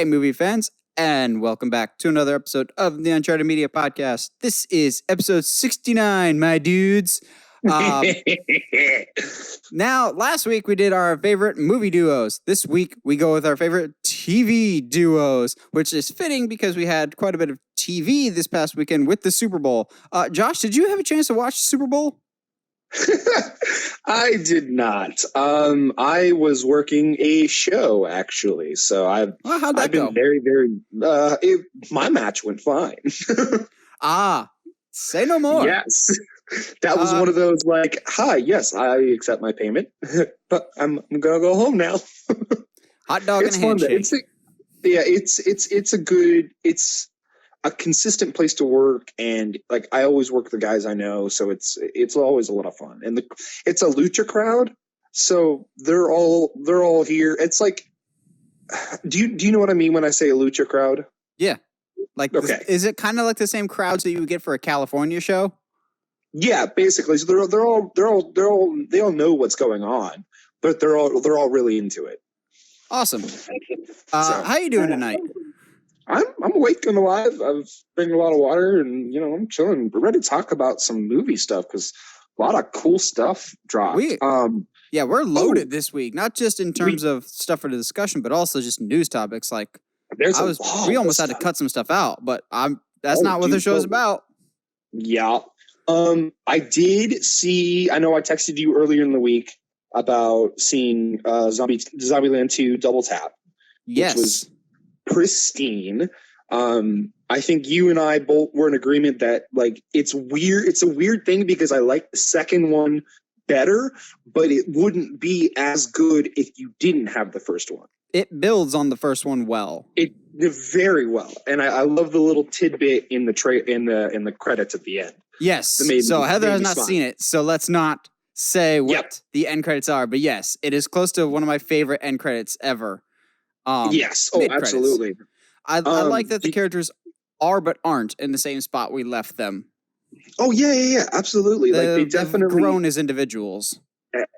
Hey, movie fans, and welcome back to another episode of the Uncharted Media Podcast. This is episode 69, my dudes. Now, last week we did our favorite movie duos. This week we go with our favorite TV duos, which is fitting because we had quite a bit of TV this past weekend with the Super Bowl. Josh, did you have a chance to watch the Super Bowl? I did not. I was working a show actually, so I've been go? My match went fine. Say no more. Yes, that was one of those like, hi, yes, I accept my payment, but I'm gonna go home now. Hot dog and a handshake. It's a consistent place to work, and like I always work with the guys I know, so it's always a lot of fun. And it's a lucha crowd, so they're all here. It's like, do you know what I mean when I say a lucha crowd? Yeah, like okay. Is it kind of like the same crowds that you would get for a California show? Yeah, basically. So they all know what's going on, but they're all really into it. Awesome. How you doing tonight? I'm awake and alive. I've drank a lot of water, and I'm chilling. We're ready to talk about some movie stuff because a lot of cool stuff dropped. We're loaded this week, not just in terms of stuff for the discussion, but also just news topics. Like we almost had to cut some stuff out, but that's not what the show's about. Yeah. I did see. I know I texted you earlier in the week about seeing Zombieland 2 Double Tap. Yes. Which was pristine. I think you and I both were in agreement that like it's weird. It's a weird thing because I like the second one better, but it wouldn't be as good if you didn't have the first one. It builds on the first one well. It very well, and I love the little tidbit in the in the credits at the end. Yes. So Heather has not seen it, so let's not say what the end credits are. But yes, it is close to one of my favorite end credits ever. Yes. Oh, absolutely. I like that the characters are but aren't in the same spot we left them. Oh yeah, absolutely. They definitely grown as individuals.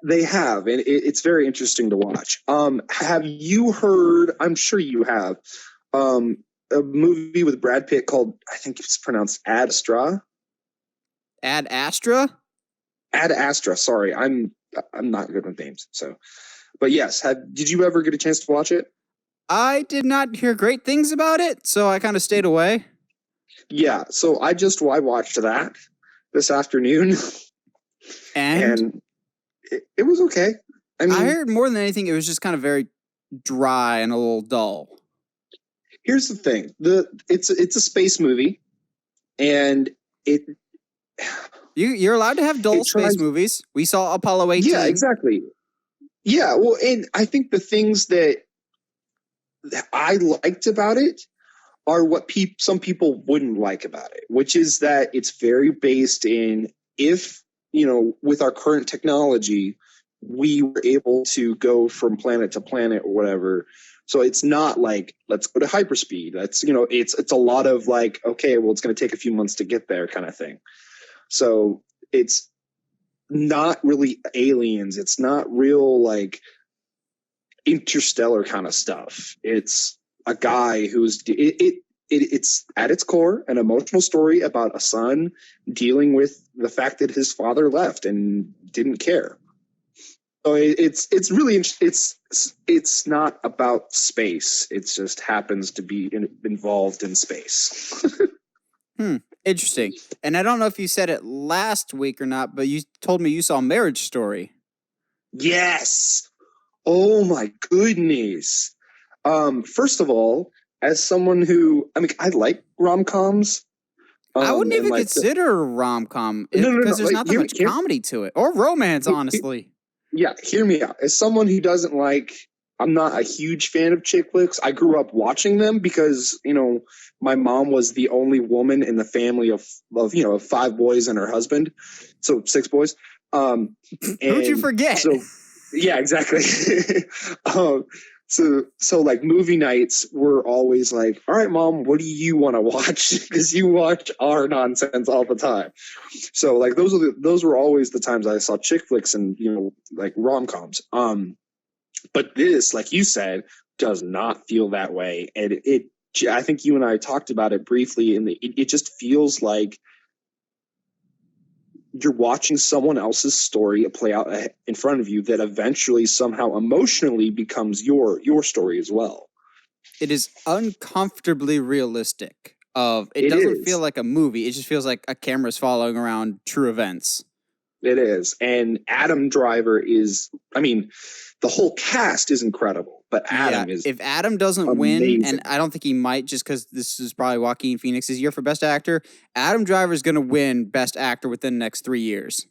They have, and it's very interesting to watch. Have you heard? I'm sure you have. A movie with Brad Pitt called, I think it's pronounced Ad Astra. Ad Astra. Ad Astra. Sorry, I'm not good with names. So, but yes, did you ever get a chance to watch it? I did not hear great things about it, so I kind of stayed away. Yeah, so I watched that this afternoon, and it was okay. I mean, I heard more than anything, it was just kind of very dry and a little dull. Here's the thing: it's a space movie, and you're allowed to have dull space movies. We saw Apollo 18. Yeah, exactly. Yeah, well, and I think the things that I liked about it are what some people wouldn't like about it, which is that it's very based in if, with our current technology, we were able to go from planet to planet or whatever. So it's not like, let's go to hyperspeed. That's, it's a lot of like, okay, well, it's going to take a few months to get there kind of thing. So it's not really aliens. It's not real like interstellar kind of stuff. It's a guy who's it's at its core an emotional story about a son dealing with the fact that his father left and didn't care. So it's really it's not about space. It just happens to be involved in space. Interesting. And I don't know if you said it last week or not, but you told me you saw Marriage Story. Yes. Oh my goodness. First of all, as someone who, I like rom-coms. I wouldn't even consider a rom-com because there's not that much comedy to it, or romance, honestly. Yeah, hear me out. As someone who doesn't I'm not a huge fan of chick flicks. I grew up watching them because, my mom was the only woman in the family of 5 boys and her husband. So 6 boys. Who'd you forget? So, yeah, exactly. So like movie nights were always like, all right, Mom, what do you want to watch? Because you watch our nonsense all the time. So like those were always the times I saw chick flicks and like rom-coms. But this, like you said, does not feel that way, and I think you and I talked about it briefly, and it just feels like you're watching someone else's story play out in front of you that eventually somehow emotionally becomes your story as well. It is uncomfortably realistic. It doesn't feel like a movie. It just feels like a camera's following around true events. It is. And Adam Driver is, I mean, the whole cast is incredible, but Adam is if Adam doesn't amazing. win, and I don't think he might just because this is probably Joaquin Phoenix's year for Best Actor, Adam Driver is going to win Best Actor within the next 3 years.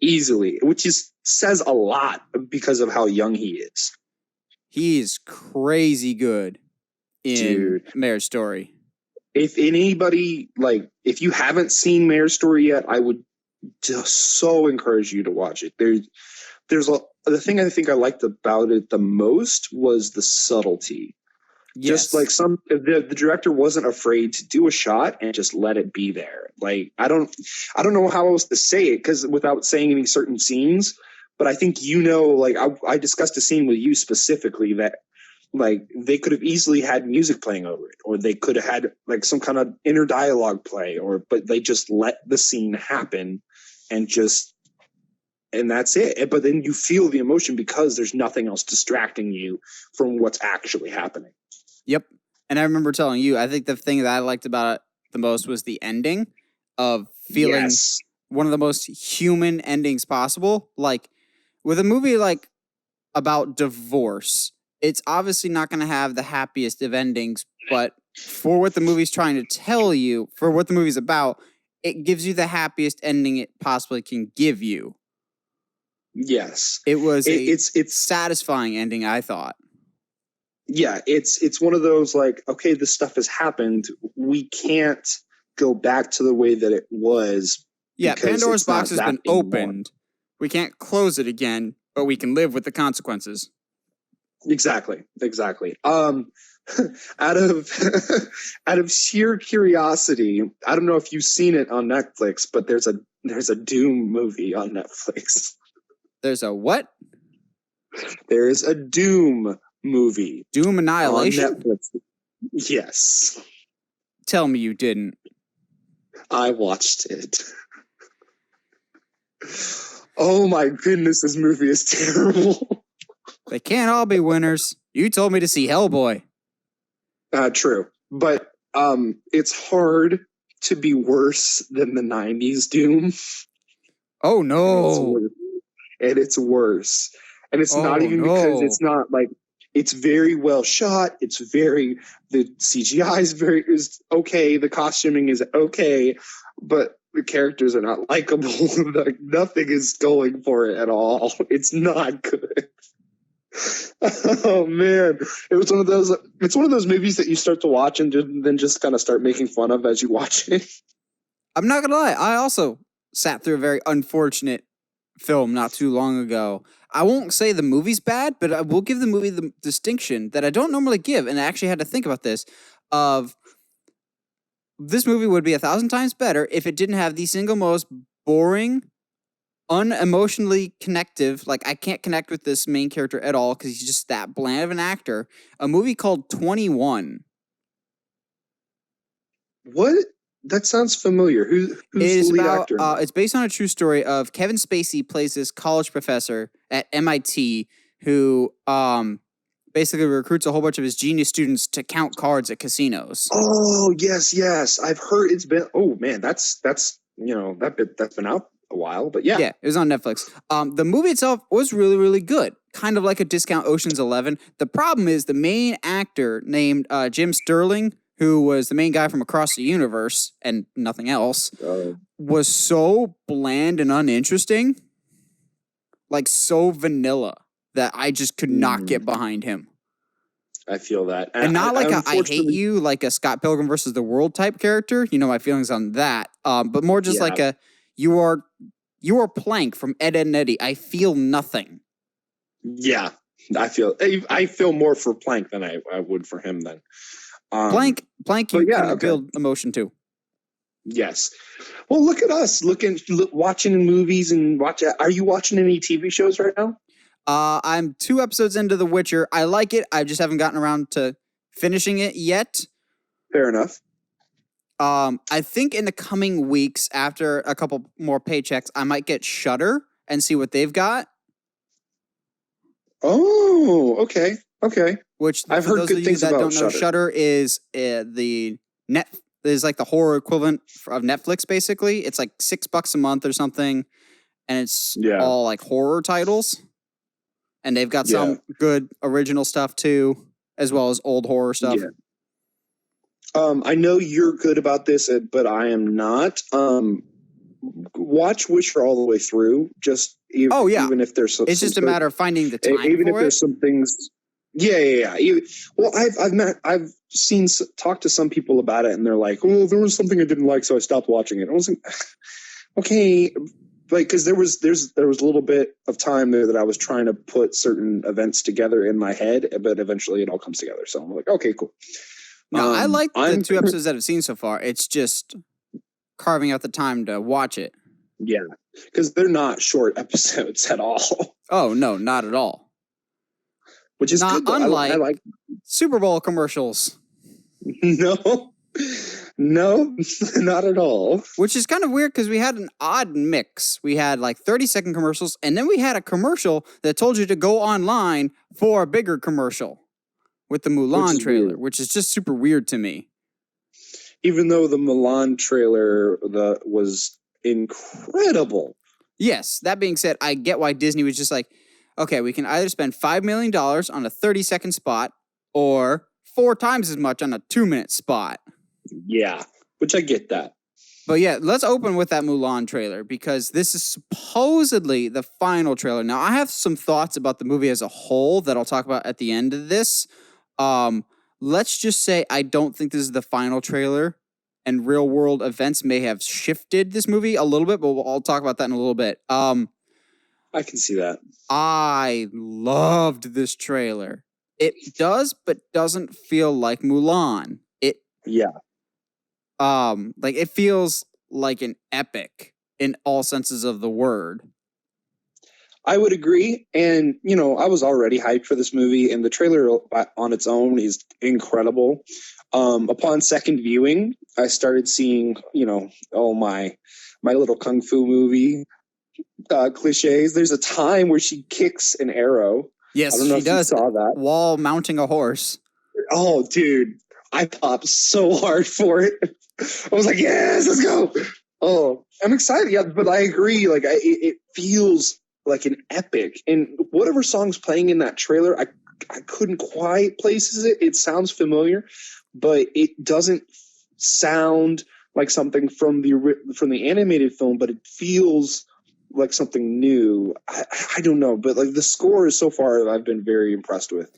Easily, which says a lot because of how young he is. He is crazy good in Marriage Story. If anybody, if you haven't seen Marriage Story yet, I would just so encourage you to watch it. The thing I think I liked about it the most was the subtlety. Yes. Just like the director wasn't afraid to do a shot and just let it be there. Like I don't know how else to say it because without saying any certain scenes, but I think I discussed a scene with you specifically that they could have easily had music playing over it, or they could have had some kind of inner dialogue play, but they just let the scene happen and that's it. But then you feel the emotion because there's nothing else distracting you from what's actually happening. Yep. And I remember telling you, I think the thing that I liked about it the most was the ending of feeling one of the most human endings possible. Like with a movie about divorce, it's obviously not going to have the happiest of endings, but for what the movie's trying to tell you, for what the movie's about, it gives you the happiest ending it possibly can give you. Yes. It was it's satisfying ending, I thought. Yeah, it's one of those okay, this stuff has happened. We can't go back to the way that it was. Yeah, Pandora's box has been opened. We can't close it again, but we can live with the consequences. Exactly. Out of sheer curiosity, I don't know if you've seen it on Netflix, but there's a Doom movie on Netflix. There's a what? There is a Doom movie. Doom Annihilation? On Netflix. Yes. Tell me you didn't. I watched it. Oh my goodness, this movie is terrible. They can't all be winners. You told me to see Hellboy. True. But it's hard to be worse than the 90s Doom. Oh no. And it's worse. And it's not even because it's not it's very well shot. The CGI is okay. The costuming is okay, but the characters are not likable. Nothing is going for it at all. It's not good. Oh man, it's one of those movies that you start to watch and then just kind of start making fun of as you watch it. I'm not gonna lie, I also sat through a very unfortunate film not too long ago. I won't say the movie's bad, but I will give the movie the distinction that I don't normally give, and I actually had to think about this, of this movie would be 1,000 times better if it didn't have the single most boring, unemotionally connective, I can't connect with this main character at all because he's just that bland of an actor, a movie called 21. What? That sounds familiar. Who's the lead actor? It's based on a true story of Kevin Spacey plays this college professor at MIT who basically recruits a whole bunch of his genius students to count cards at casinos. Oh, yes. I've heard it's been, oh man, that's that's been out a while, but yeah. Yeah, it was on Netflix. The movie itself was really, really good. Kind of like a discount Ocean's 11. The problem is the main actor named Jim Sterling, who was the main guy from Across the Universe and nothing else, was so bland and uninteresting, so vanilla, that I just could not get behind him. I feel that. And not I hate you, like a Scott Pilgrim versus the World type character. You know my feelings on that. But more just you are Plank from Ed, Edd n Eddy. I feel nothing. Yeah, I feel more for Plank than I would for him then. Plank, you can build emotion too. Yes. Well, look at us watching movies and are you watching any TV shows right now? I'm 2 episodes into The Witcher. I like it. I just haven't gotten around to finishing it yet. Fair enough. I think in the coming weeks, after a couple more paychecks, I might get Shudder and see what they've got. Oh, okay. Which I've for heard those good of you things that about don't know, Shudder. Shudder is is like the horror equivalent of Netflix. Basically, it's like $6 a month or something, and it's all like horror titles. And they've got some good original stuff too, as well as old horror stuff. Yeah. I know you're good about this, but I am not. Watch Witcher all the way through. Just even if there's it's just a matter of finding the time. Even for if there's some things. Yeah. Well, I've talked to some people about it, and they're like, "Oh, there was something I didn't like, so I stopped watching it." I was like, "Okay." Like, because there was a little bit of time there that I was trying to put certain events together in my head, but eventually it all comes together. So I'm like, okay, cool. No, I like the 2 episodes that I've seen so far. It's just carving out the time to watch it. Yeah, because they're not short episodes at all. Oh no, not at all. Which is not good. Unlike I like Super Bowl commercials. No, not at all. Which is kind of weird because we had an odd mix. We had like 30-second commercials, and then we had a commercial that told you to go online for a bigger commercial with the Mulan trailer, which is just super weird to me. Even though the Mulan trailer was incredible. Yes, that being said, I get why Disney was just like, okay, we can either spend $5 million on a 30-second spot or 4 times as much on a 2-minute spot. Yeah, which I get that. But yeah, let's open with that Mulan trailer because this is supposedly the final trailer. Now, I have some thoughts about the movie as a whole that I'll talk about at the end of this. Let's just say I don't think this is the final trailer, and real-world events may have shifted this movie a little bit, but I'll talk about that in a little bit. I can see that. I loved this trailer. It does, but doesn't feel like Mulan. Like it feels like an epic in all senses of the word. I would agree. And, I was already hyped for this movie, and the trailer on its own is incredible. Upon second viewing, I started seeing, my little kung fu movie cliches. There's a time where she kicks an arrow. Yes, I don't know she if does. You saw that. While mounting a horse. Oh, dude. I popped so hard for it. I was like, yes, let's go. Oh, I'm excited. Yeah, but I agree. Like, it feels like an epic. And whatever song's playing in that trailer, I couldn't quite place it. It sounds familiar, but it doesn't sound like something from the animated film, but it feels like something new. I don't know, but like the score is so far I've been very impressed with.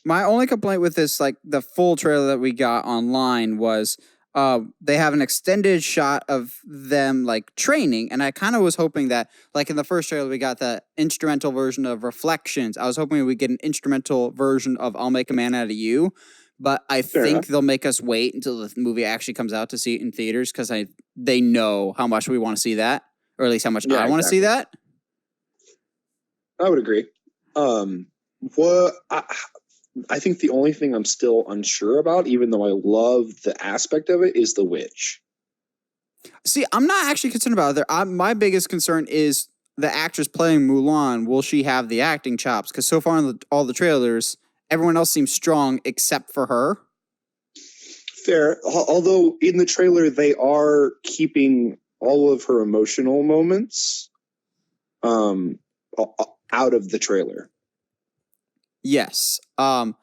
My only complaint with this, like the full trailer that we got online, was they have an extended shot of them like training, and I kind of was hoping that, like in the first trailer, we got the instrumental version of Reflections. I was hoping we'd get an instrumental version of I'll Make a Man Out of You, but I think they'll make us wait until the movie actually comes out to see it in theaters because they know how much we want to see that, or at least how much I want to see that. I would agree. I think the only thing I'm still unsure about, even though I love the aspect of it, is the witch. See, I'm not actually concerned about it. My biggest concern is the actress playing Mulan. Will she have the acting chops? Because so far in all the trailers, everyone else seems strong except for her. Fair. Although in the trailer, they are keeping all of her emotional moments out of the trailer. Yes. One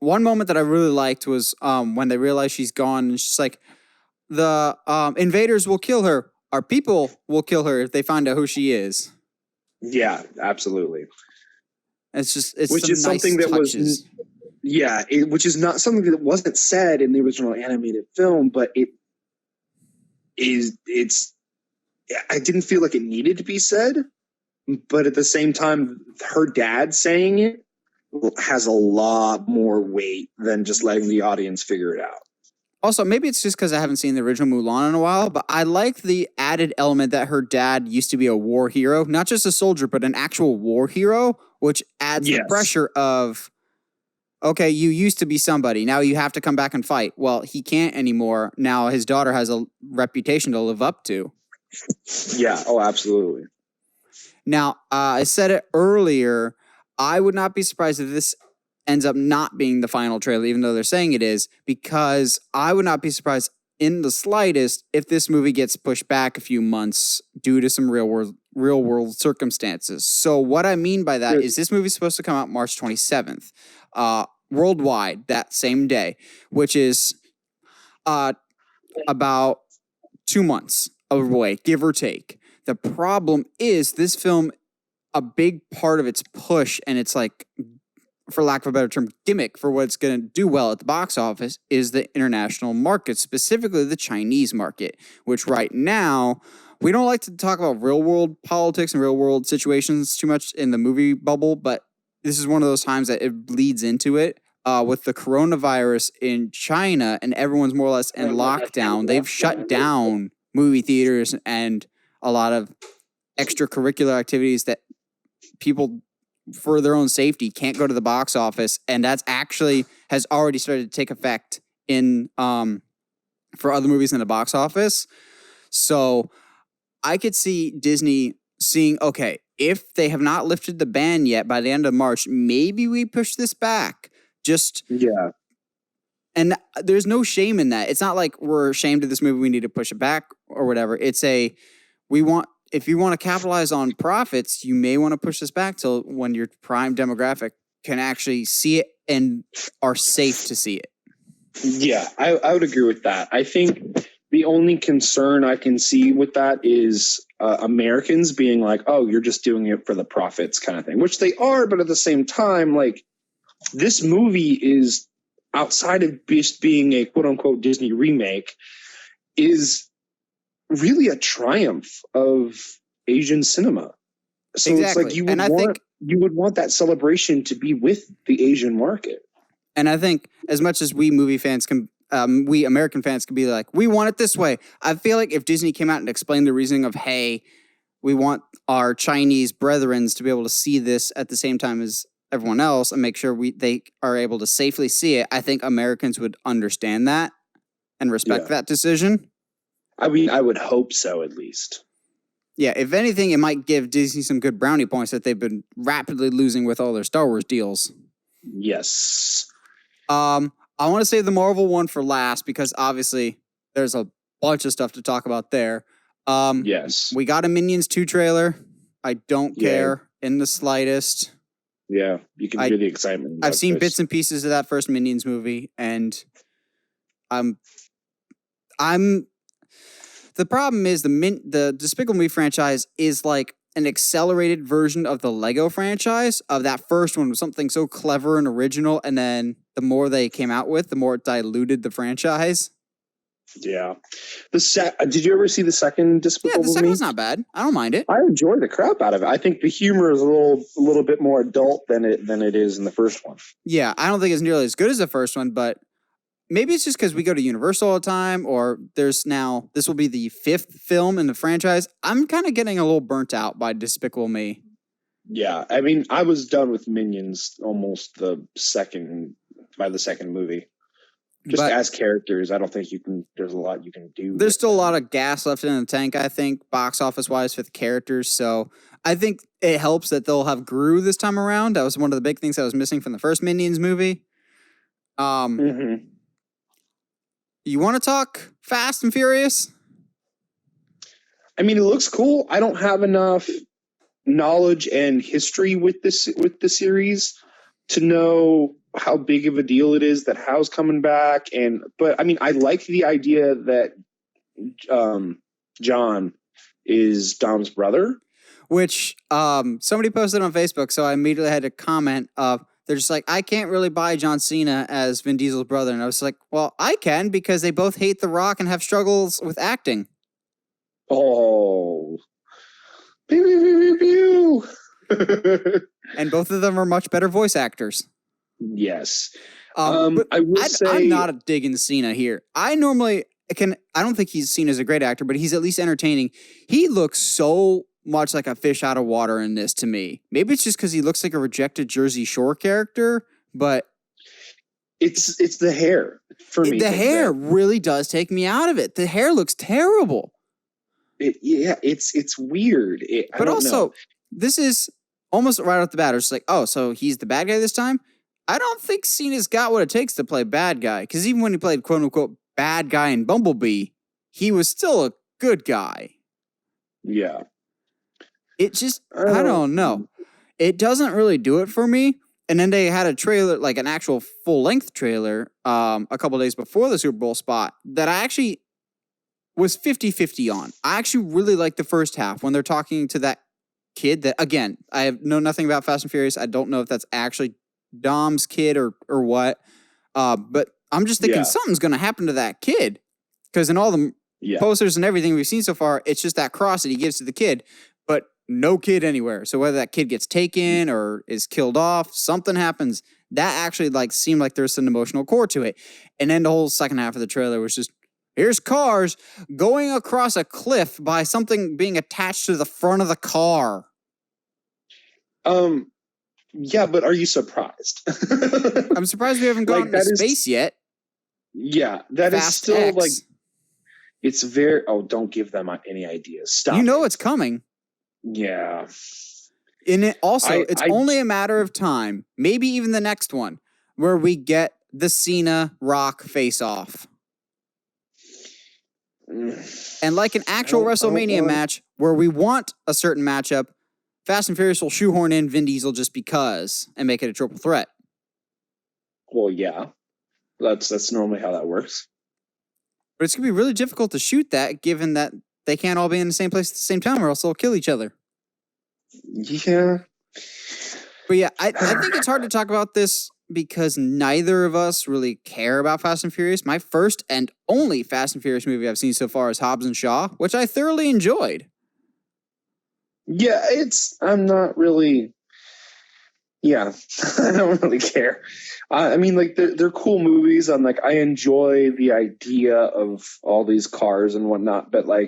moment that I really liked was when they realized she's gone, and she's like, the invaders will kill her. Our people will kill her if they find out who she is. Yeah, absolutely. It's which is something that touches. Which is not something that wasn't said in the original animated film, but I didn't feel like it needed to be said, but at the same time, her dad saying it has a lot more weight than just letting the audience figure it out. Also, maybe it's just because I haven't seen the original Mulan in a while, but I like the added element that her dad used to be a war hero, not just a soldier, but an actual war hero, which adds the Yes. pressure of, okay, you used to be somebody. Now you have to come back and fight. Well, he can't anymore. Now his daughter has a reputation to live up to. Yeah. Oh, absolutely. Now, I said it earlier. I would not be surprised if this ends up not being the final trailer, even though they're saying it is, because I would not be surprised in the slightest if this movie gets pushed back a few months due to some real world circumstances. So what I mean by that is this movie's supposed to come out March 27th, worldwide that same day, which is about 2 months away, give or take. The problem is this film, a big part of its push, and it's like, for lack of a better term, gimmick for what's going to do well at the box office is the international market, specifically the Chinese market, which right now, we don't like to talk about real world politics and real world situations too much in the movie bubble, but this is one of those times that it bleeds into it. With the coronavirus in China and everyone's more or less in lockdown, they've shut down movie theaters and a lot of extracurricular activities that people, for their own safety, can't go to the box office, and that's actually has already started to take effect in for other movies in the box office. So I could see Disney seeing, okay, if they have not lifted the ban yet by the end of March, maybe we push this back. Yeah. And there's no shame in that. It's not like we're ashamed of this movie, we need to push it back or whatever. It's if you want to capitalize on profits, you may want to push this back till when your prime demographic can actually see it and are safe to see it. Yeah, I would agree with that. I think the only concern I can see with that is Americans being like, oh, you're just doing it for the profits kind of thing, which they are. But at the same time, like, this movie is, outside of just being a quote unquote Disney remake, is really a triumph of Asian cinema. So Exactly. It's like you would want that celebration to be with the Asian market. And I think as much as we American fans can be like, we want it this way, I feel like if Disney came out and explained the reasoning of, hey, we want our Chinese brethren to be able to see this at the same time as everyone else and make sure they are able to safely see it, I think Americans would understand that and respect that decision. I mean, I would hope so, at least. Yeah, if anything, it might give Disney some good brownie points that they've been rapidly losing with all their Star Wars deals. Yes. I want to save the Marvel one for last because obviously there's a bunch of stuff to talk about there. Yes. We got a Minions 2 trailer. I don't care in the slightest. Yeah, you can hear the excitement. I've seen bits and pieces of that first Minions movie, and the problem is the Despicable Me franchise is like an accelerated version of the Lego franchise. Of that first one was something so clever and original, and then the more they came out with, the more it diluted the franchise. Yeah. Did you ever see the second Despicable Me? Yeah, the second one's not bad. I don't mind it. I enjoy the crap out of it. I think the humor is a little bit more adult than it is in the first one. Yeah, I don't think it's nearly as good as the first one, but maybe it's just because we go to Universal all the time, or this will be the 5th film in the franchise. I'm kind of getting a little burnt out by Despicable Me. Yeah, I mean, I was done with Minions almost by the second movie. But as characters, I don't think there's a lot you can do. There's still a lot of gas left in the tank, I think, box office wise for the characters. So I think it helps that they'll have Gru this time around. That was one of the big things that was missing from the first Minions movie. You want to talk Fast and Furious? I mean, it looks cool. I don't have enough knowledge and history with the series to know how big of a deal it is that Hal's coming back. But I mean, I like the idea that John is Dom's brother. Which somebody posted on Facebook, so I immediately had to comment they're just like, I can't really buy John Cena as Vin Diesel's brother. And I was like, well, I can, because they both hate The Rock and have struggles with acting. Oh. Pew, pew, pew, pew. And both of them are much better voice actors. Yes. But I will say, I'm not digging Cena here. I don't think he's seen as a great actor, but he's at least entertaining. He looks so much like a fish out of water in this to me. Maybe it's just because he looks like a rejected Jersey Shore character, but it's the hair for me. The hair really does take me out of it. The hair looks terrible. It's weird. But also, this is almost right off the bat. It's like, oh, so he's the bad guy this time? I don't think Cena's got what it takes to play bad guy. Because even when he played quote unquote bad guy in Bumblebee, he was still a good guy. Yeah. It just, I don't know. It doesn't really do it for me. And then they had a trailer, like an actual full-length trailer, a couple days before the Super Bowl spot that I actually was 50-50 on. I actually really liked the first half when they're talking to that kid that, again, I know nothing about Fast and Furious. I don't know if that's actually Dom's kid or what. But I'm just thinking something's going to happen to that kid. Because in all the posters and everything we've seen so far, it's just that cross that he gives to the kid. But no kid anywhere. So whether that kid gets taken or is killed off, something happens. That actually seemed like there's an emotional core to it. And then the whole second half of the trailer was just, here's cars going across a cliff by something being attached to the front of the car. Yeah, but are you surprised? I'm surprised we haven't gone to space yet. Yeah, that Fast is still X. It's very, don't give them any ideas. Stop. You know it's coming. Yeah. And it also, it's only a matter of time, maybe even the next one, where we get the Cena Rock face-off. And like an actual WrestleMania match where we want a certain matchup, Fast and Furious will shoehorn in Vin Diesel just because and make it a triple threat. Well, yeah. That's normally how that works. But it's going to be really difficult to shoot that given that they can't all be in the same place at the same time or else they'll kill each other. Yeah. But yeah, I think it's hard to talk about this because neither of us really care about Fast and Furious. My first and only Fast and Furious movie I've seen so far is Hobbs and Shaw, which I thoroughly enjoyed. Yeah, I'm not really... Yeah, I don't really care. I mean, they're cool movies. I enjoy the idea of all these cars and whatnot, but I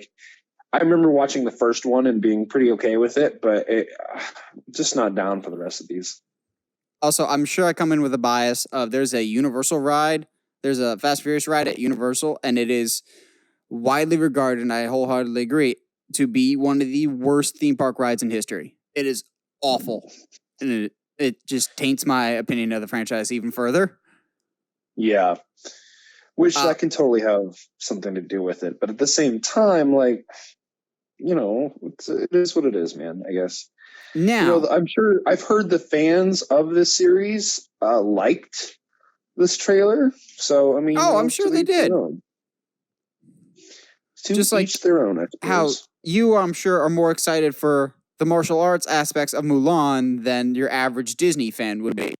remember watching the first one and being pretty okay with it, but just not down for the rest of these. Also, I'm sure I come in with a bias of there's a Universal ride. There's a Fast and Furious ride at Universal, and it is widely regarded, and I wholeheartedly agree, to be one of the worst theme park rides in history. It is awful, and it just taints my opinion of the franchise even further. Yeah. Which that can totally have something to do with it. But at the same time, it is what it is, man, I guess. Now, I'm sure I've heard the fans of this series liked this trailer. So, I mean... I'm sure they did. Just each their own, I suppose. How you, I'm sure, are more excited for the martial arts aspects of Mulan than your average Disney fan would be.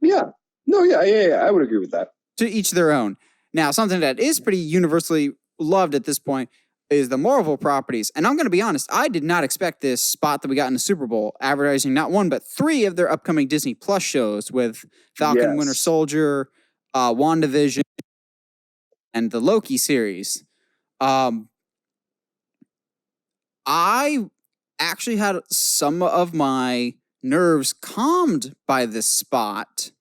Yeah. No, yeah, I would agree with that. To each their own. Now, something that is pretty universally loved at this point is the Marvel properties. And I'm going to be honest, I did not expect this spot that we got in the Super Bowl, advertising not one, but 3 of their upcoming Disney Plus shows with Falcon Winter Soldier, WandaVision, and the Loki series. I actually had some of my nerves calmed by this spot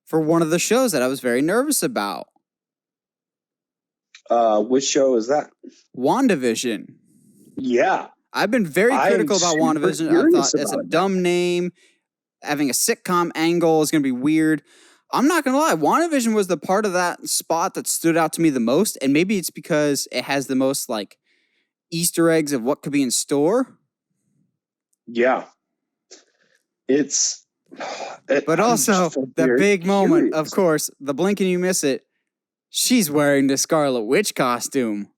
for one of the shows that I was very nervous about. Which show is that? WandaVision. Yeah. I've been very critical about WandaVision. I thought it's a dumb name. Having a sitcom angle is going to be weird. I'm not going to lie. WandaVision was the part of that spot that stood out to me the most. And maybe it's because it has the most Easter eggs of what could be in store. Yeah. But also the big moment, of course, the blink and you miss it. She's wearing the Scarlet Witch costume.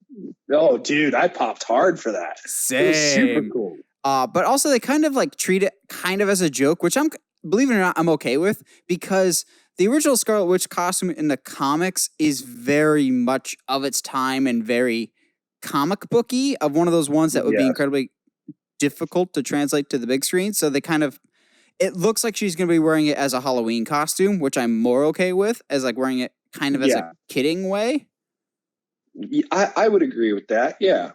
Oh, dude, I popped hard for that. Same. It was super cool. But also they kind of treat it kind of as a joke, which believe it or not, I'm okay with, because the original Scarlet Witch costume in the comics is very much of its time and very comic booky, of one of those ones that would be incredibly difficult to translate to the big screen. So they it looks like she's going to be wearing it as a Halloween costume, which I'm more okay with, as wearing it kind of as a kidding way. I would agree with that. Yeah.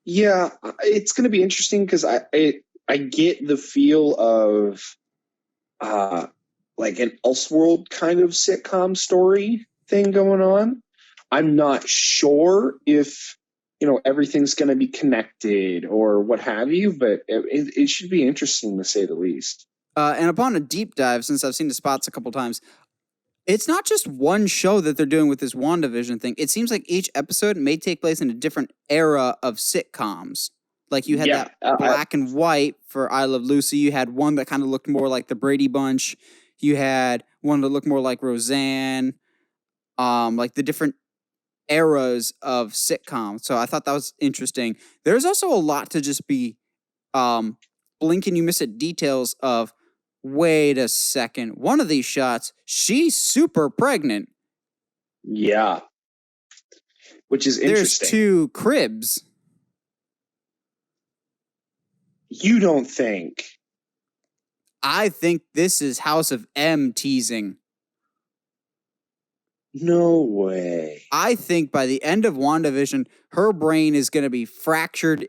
Yeah, it's going to be interesting because I get the feel of uh, like an Elseworld kind of sitcom story thing going on. I'm not sure if everything's going to be connected or what have you, but it should be interesting to say the least. And upon a deep dive, since I've seen the spots a couple times, it's not just one show that they're doing with this WandaVision thing. It seems like each episode may take place in a different era of sitcoms. Like you had Yeah, that black and white for I Love Lucy. You had one that kind of looked more like the Brady Bunch. You had one that looked more like Roseanne. Like the different eras of sitcoms. So I thought that was interesting. There's also a lot to just be blink and you miss it details of, wait a second, one of these shots, she's super pregnant. Yeah. Which is interesting. There's 2 cribs. You don't think? I think this is House of M teasing. No way. I think by the end of WandaVision, her brain is going to be fractured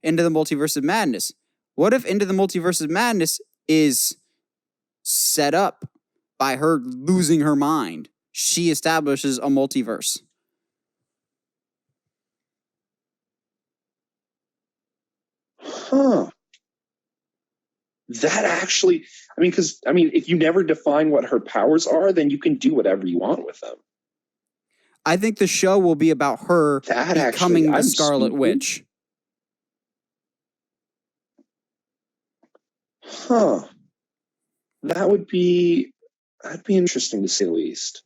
into the Multiverse of Madness. What if Into the Multiverse of Madness is set up by her losing her mind? She establishes a multiverse. Huh. That actually, if you never define what her powers are, then you can do whatever you want with them. I think the show will be about her becoming the Scarlet Witch. Huh. That'd be interesting to say the least.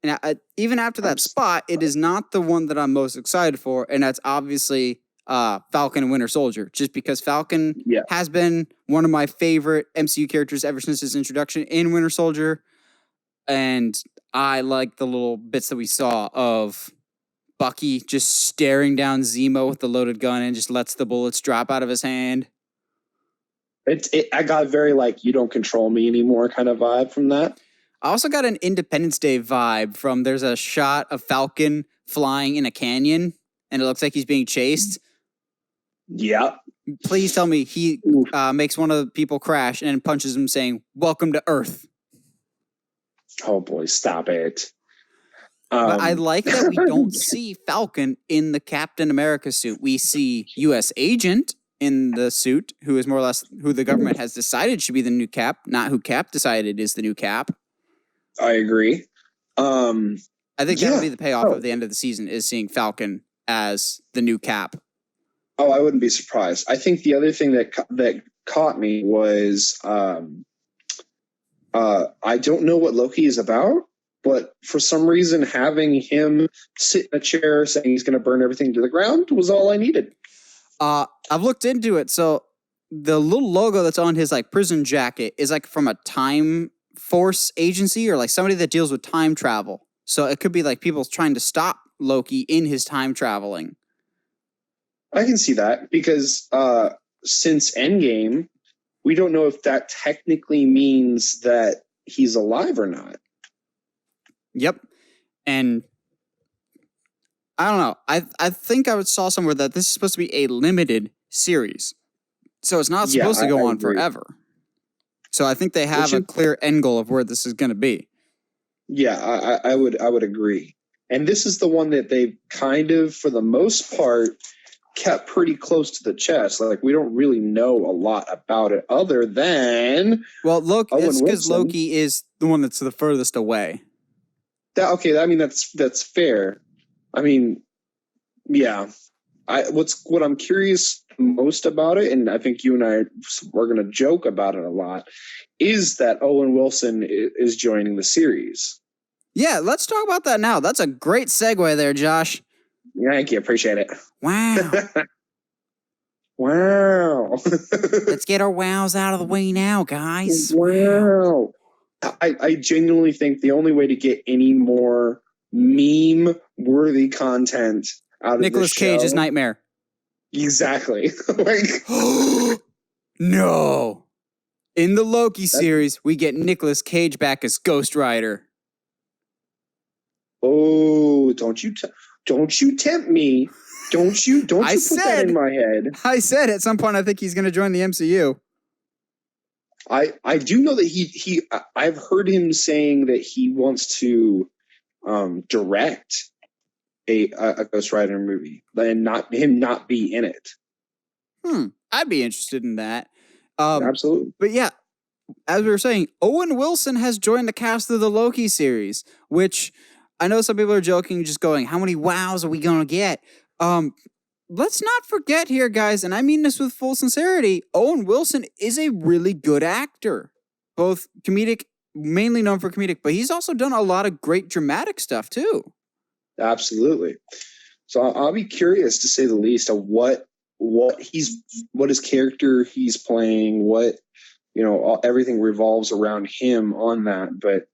And even after that spot, it is not the one that I'm most excited for, and that's obviously Falcon and Winter Soldier, just because Falcon has been one of my favorite MCU characters ever since his introduction in Winter Soldier, and I like the little bits that we saw of Bucky just staring down Zemo with the loaded gun and just lets the bullets drop out of his hand. I got very you don't control me anymore kind of vibe from that. I also got an Independence Day vibe from there's a shot of Falcon flying in a canyon and it looks like he's being chased. Yeah. Please tell me he makes one of the people crash and punches him saying, "Welcome to Earth." Oh boy, stop it. But I like that we don't see Falcon in the Captain America suit. We see U.S. Agent in the suit, who is more or less who the government has decided should be the new Cap, not who Cap decided is the new Cap. I agree. I think that would be the payoff of the end of the season, is seeing Falcon as the new Cap. Oh, I wouldn't be surprised. I think the other thing that caught me was I don't know what Loki is about, but for some reason having him sit in a chair saying he's going to burn everything to the ground was all I needed. I've looked into it. So the little logo that's on his prison jacket is from a time force agency or somebody that deals with time travel. So it could be people trying to stop Loki in his time traveling. I can see that because since Endgame, we don't know if that technically means that he's alive or not. Yep. And I don't know. I think I saw somewhere that this is supposed to be a limited series. So it's not supposed to go on forever. So I think they have a clear end goal of where this is going to be. Yeah, I would agree. And this is the one that they kind of, for the most part, kept pretty close to the chest. We don't really know a lot about it other than Loki. It's because Loki is the one that's the furthest away. That's fair. Yeah. What I'm curious most about it, and I think you and I are going to joke about it a lot, is that Owen Wilson is joining the series. Yeah, let's talk about that now. That's a great segue there, Josh. Thank you. Appreciate it. Wow. Wow. Let's get our wows out of the way now, guys. Wow. I genuinely think the only way to get any more meme-worthy content out of Nicolas Cage's Nightmare. Exactly. No. In the Loki series, we get Nicolas Cage back as Ghost Rider. Oh, don't you tempt me. Don't you put that in my head. I said at some point I think he's going to join the MCU. I do know that I've heard him saying that he wants to direct a Ghost Rider movie and not be in it. I'd be interested in that. Absolutely. But yeah, as we were saying, Owen Wilson has joined the cast of the Loki series, which I know some people are joking, just going, how many wows are we going to get? Let's not forget here, guys, and I mean this with full sincerity, Owen Wilson is a really good actor. Both comedic, mainly known for comedic, but he's also done a lot of great dramatic stuff, too. Absolutely. So I'll be curious, to say the least, of what his character he's playing, what, everything revolves around him on that. But,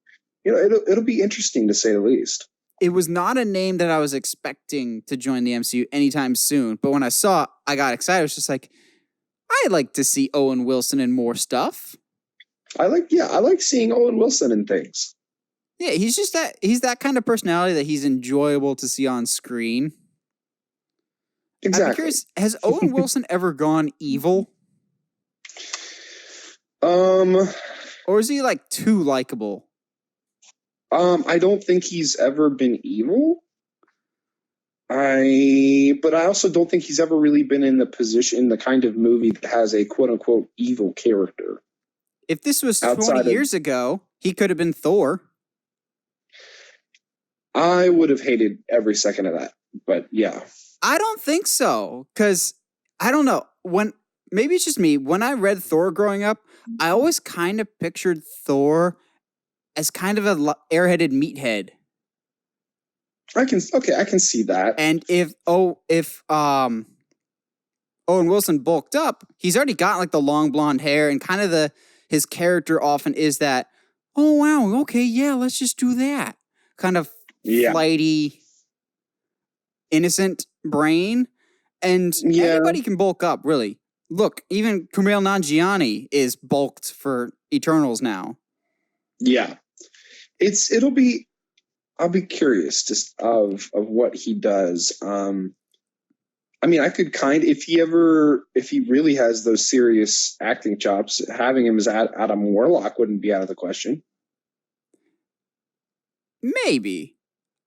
it'll be interesting, to say the least. It was not a name that I was expecting to join the MCU anytime soon. But when I saw it, I got excited. I was just like, I'd like to see Owen Wilson in more stuff. I like seeing Owen Wilson in things. Yeah, he's that kind of personality that he's enjoyable to see on screen. Exactly. I'm curious, has Owen Wilson ever gone evil? Or is he like too likable? I don't think he's ever been evil. But I also don't think he's ever really been in the kind of movie that has a quote unquote evil character. If this was 20 years ago, he could have been Thor. I would have hated every second of that. But yeah. I don't think so. Because I don't know. Maybe it's just me. When I read Thor growing up, I always kind of pictured Thor as kind of a airheaded meathead. I can see that. And if Owen Wilson bulked up, he's already got like the long blonde hair, and kind of his character often is that, oh wow, okay, yeah, let's just do that. Kind of flighty, innocent brain. And anybody can bulk up, really. Look, even Kumail Nanjiani is bulked for Eternals now. Yeah. I'll be curious just of what he does. I mean, I could if he really has those serious acting chops, having him as Adam Warlock wouldn't be out of the question. Maybe.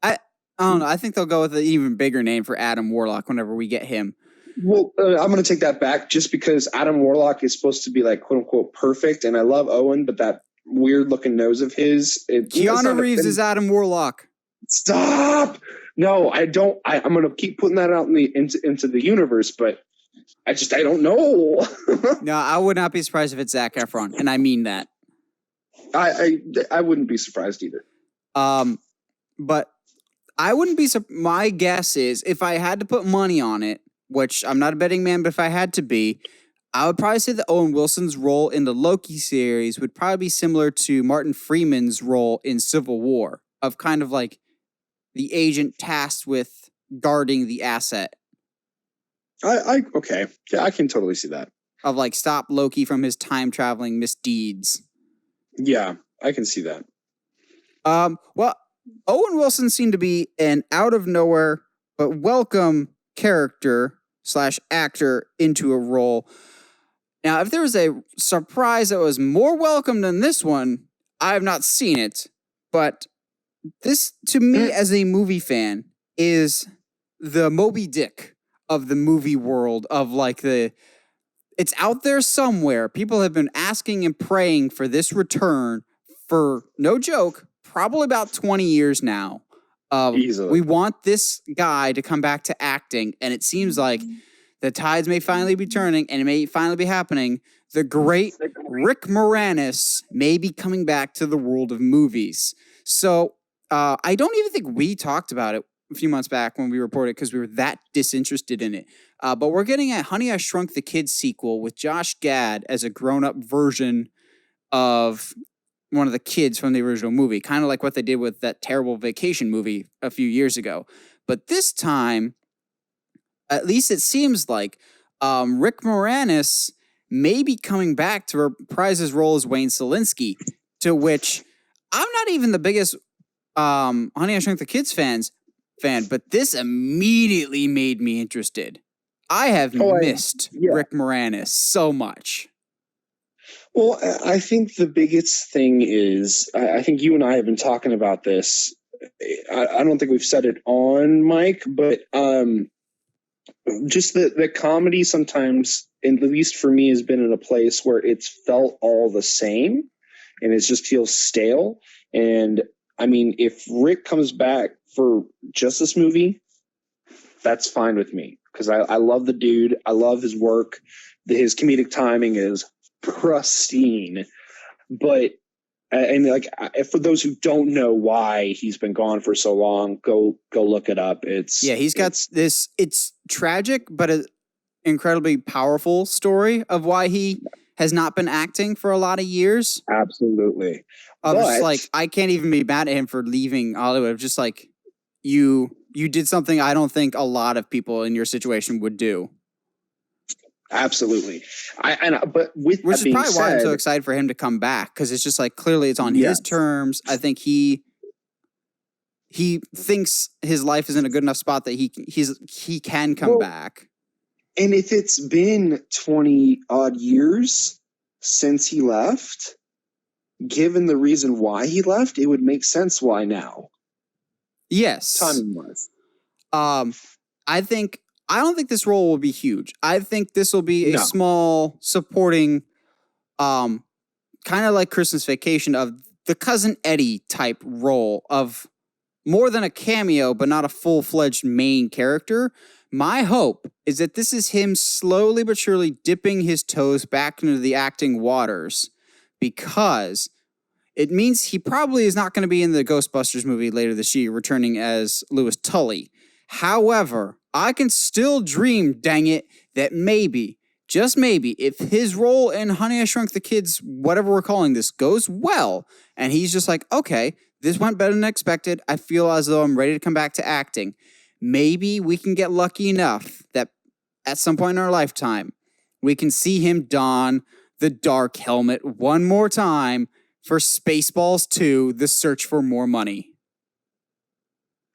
I don't know. I think they'll go with an even bigger name for Adam Warlock whenever we get him. Well, I'm going to take that back, just because Adam Warlock is supposed to be like quote unquote perfect, and I love Owen, but that weird looking nose of his. Keanu Reeves is Adam Warlock. Stop! No, I don't. I'm going to keep putting that out into the universe, but I don't know. No, I would not be surprised if it's Zac Efron, and I mean that. I wouldn't be surprised either. But I wouldn't be. My guess is, if I had to put money on it, which I'm not a betting man, but if I had to be, I would probably say that Owen Wilson's role in the Loki series would probably be similar to Martin Freeman's role in Civil War, of kind of like the agent tasked with guarding the asset. Okay. Yeah, I can totally see that. Of like, stop Loki from his time-traveling misdeeds. Yeah, I can see that. Well, Owen Wilson seemed to be an out-of-nowhere but welcome character/actor into a role. Now, if there was a surprise that was more welcome than this one, I have not seen it. But this, to me, as a movie fan, is the Moby Dick of the movie world, of like it's out there somewhere. People have been asking and praying for this return for, no joke, probably about 20 years now. Easily. We want this guy to come back to acting, and it seems like the tides may finally be turning, and it may finally be happening. The great Rick Moranis may be coming back to the world of movies. So I don't even think we talked about it a few months back when we reported, because we were that disinterested in it. But we're getting a Honey I Shrunk the Kids sequel with Josh Gad as a grown-up version of one of the kids from the original movie, kind of like what they did with that terrible Vacation movie a few years ago. But this time, at least it seems like, Rick Moranis may be coming back to reprise his role as Wayne Selinsky, to which I'm not even the biggest Honey I Shrunk the Kids fan, but this immediately made me interested. I have missed Rick Moranis so much. Well, I think the biggest thing is, I think you and I have been talking about this. I don't think we've said it on mic, but just the comedy sometimes, at least for me, has been in a place where it's felt all the same and it just feels stale. And I mean, if Rick comes back for just this movie, that's fine with me, because I love the dude. I love his work. His comedic timing is pristine. But and like, for those who don't know why he's been gone for so long, go look it up. He's got this. It's tragic, but an incredibly powerful story of why he has not been acting for a lot of years. Absolutely. Just like, I can't even be mad at him for leaving Hollywood. Just like, you did something I don't think a lot of people in your situation would do. Absolutely. But with which that being is probably said, why I'm so excited for him to come back, because it's just like, clearly it's on his terms. I think he thinks his life is in a good enough spot that he can come back. And if it's been 20 odd years since he left, given the reason why he left, it would make sense why now. Yes. Timing wise. I don't think this role will be huge. I think this will be a small supporting, kind of like Christmas Vacation, of the Cousin Eddie type role, of more than a cameo, but not a full-fledged main character. My hope is that this is him slowly but surely dipping his toes back into the acting waters, because it means he probably is not going to be in the Ghostbusters movie later this year, returning as Louis Tully. However, I can still dream, dang it, that maybe, just maybe, if his role in Honey I Shrunk the Kids, whatever we're calling this, goes well, and he's just like, okay, this went better than expected, I feel as though I'm ready to come back to acting, maybe we can get lucky enough that at some point in our lifetime, we can see him don the dark helmet one more time for Spaceballs 2, The Search for More Money.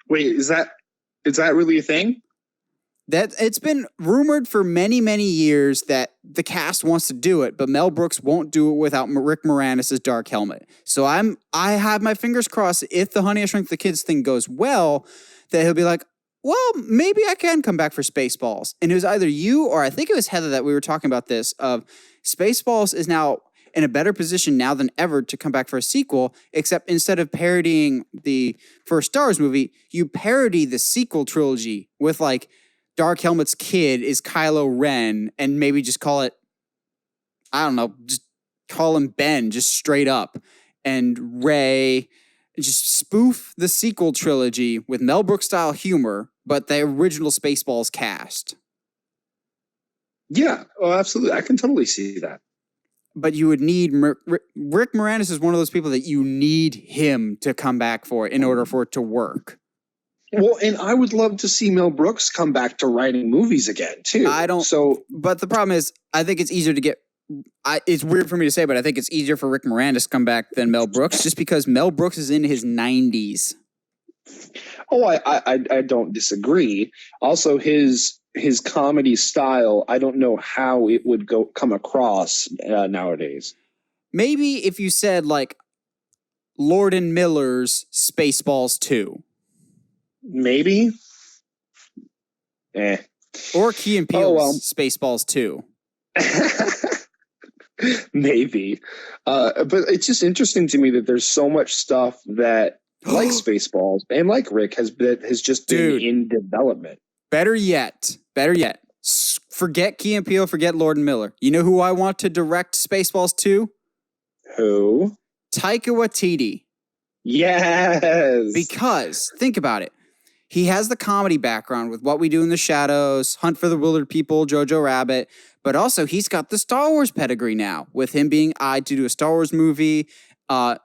Wait, is that really a thing? That it's been rumored for many, many years that the cast wants to do it, but Mel Brooks won't do it without Rick Moranis' dark helmet. So I have my fingers crossed, if the Honey I Shrunk the Kids thing goes well, that he'll be like, well, maybe I can come back for Spaceballs. And it was either you or I think it was Heather that we were talking about this, of Spaceballs is now in a better position now than ever to come back for a sequel, except instead of parodying the first Star Wars movie, you parody the sequel trilogy with, like, Dark Helmet's kid is Kylo Ren, and maybe just call it, I don't know, just call him Ben, just straight up. And Rey, just spoof the sequel trilogy with Mel Brooks style humor, but the original Spaceballs cast. Yeah, oh, absolutely. I can totally see that. But you would need Rick Moranis is one of those people that you need him to come back for in order for it to work. Well, and I would love to see Mel Brooks come back to writing movies again too. But the problem is, I think it's easier to get. It's weird for me to say, but I think it's easier for Rick Moranis to come back than Mel Brooks, just because Mel Brooks is in his 90s. Oh, I don't disagree. Also, his comedy style, I don't know how it would come across nowadays. Maybe if you said, like, Lord and Miller's Spaceballs 2. Maybe. Or Key and Peele's Spaceballs 2. Maybe. But it's just interesting to me that there's so much stuff that, like Spaceballs and like Rick, has just been in development. Better yet. Forget Key and Peele, forget Lord and Miller. You know who I want to direct Spaceballs 2? Who? Taika Waititi. Yes. Because, think about it. He has the comedy background with What We Do in the Shadows, Hunt for the Wilder People, Jojo Rabbit, but also he's got the Star Wars pedigree now, with him being eyed to do a Star Wars movie,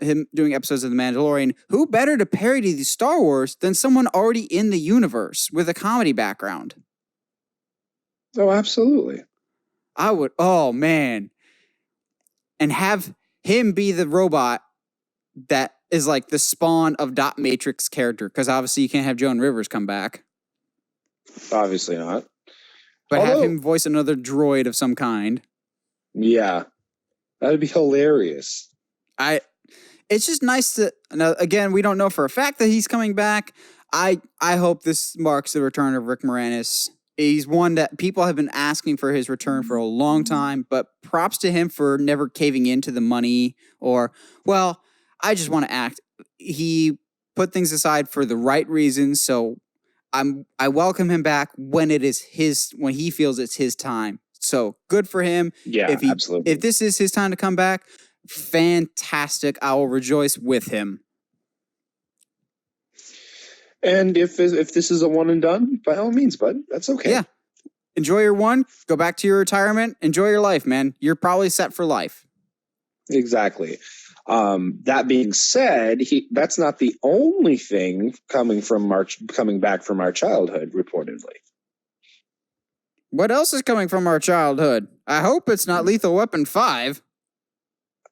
him doing episodes of The Mandalorian. Who better to parody the Star Wars than someone already in the universe with a comedy background? Oh, absolutely. I would, oh man. And have him be the robot that is like the spawn of Dot Matrix character, because obviously you can't have Joan Rivers come back, Obviously not. but have Although- him voice another droid of some kind. Yeah, that'd be hilarious. It's just nice to. Now, again, we don't know for a fact that he's coming back. I hope this marks the return of Rick Moranis. He's one that people have been asking for his return for a long time, but props to him for never caving into the money or, well, I just want to act. He put things aside for the right reasons, so I welcome him back when when he feels it's his time. So good for him. Yeah, absolutely. If this is his time to come back, fantastic. I will rejoice with him. And if this is a one and done, by all means, bud, that's okay. Yeah. Enjoy your one. Go back to your retirement. Enjoy your life, man. You're probably set for life. Exactly. That being said, that's not the only thing coming back from our childhood, reportedly. What else is coming from our childhood? I hope it's not Lethal Weapon 5.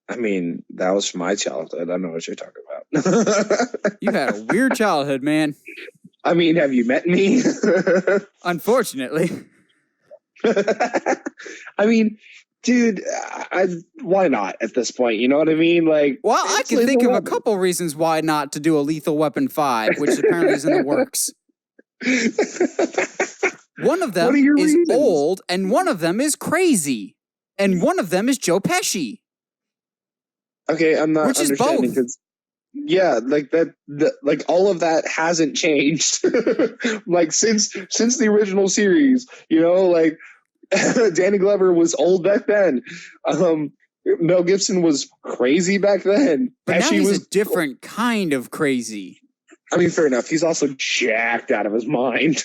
I mean, that was from my childhood. I don't know what you're talking about. You had a weird childhood, man. I mean, have you met me? Unfortunately. I mean, dude, why not at this point? You know what I mean? Like, well, I can think of a couple reasons why not to do a Lethal Weapon 5, which apparently is in the works. One of them is reasons? old, and one of them is crazy. And one of them is Joe Pesci. Okay, I'm not Which is understanding both. because yeah, like that, like all of that hasn't changed. Like since the original series, you know, like Danny Glover was old back then. Mel Gibson was crazy back then. But now Pesci he's was a different kind of crazy. I mean, fair enough. He's also jacked out of his mind.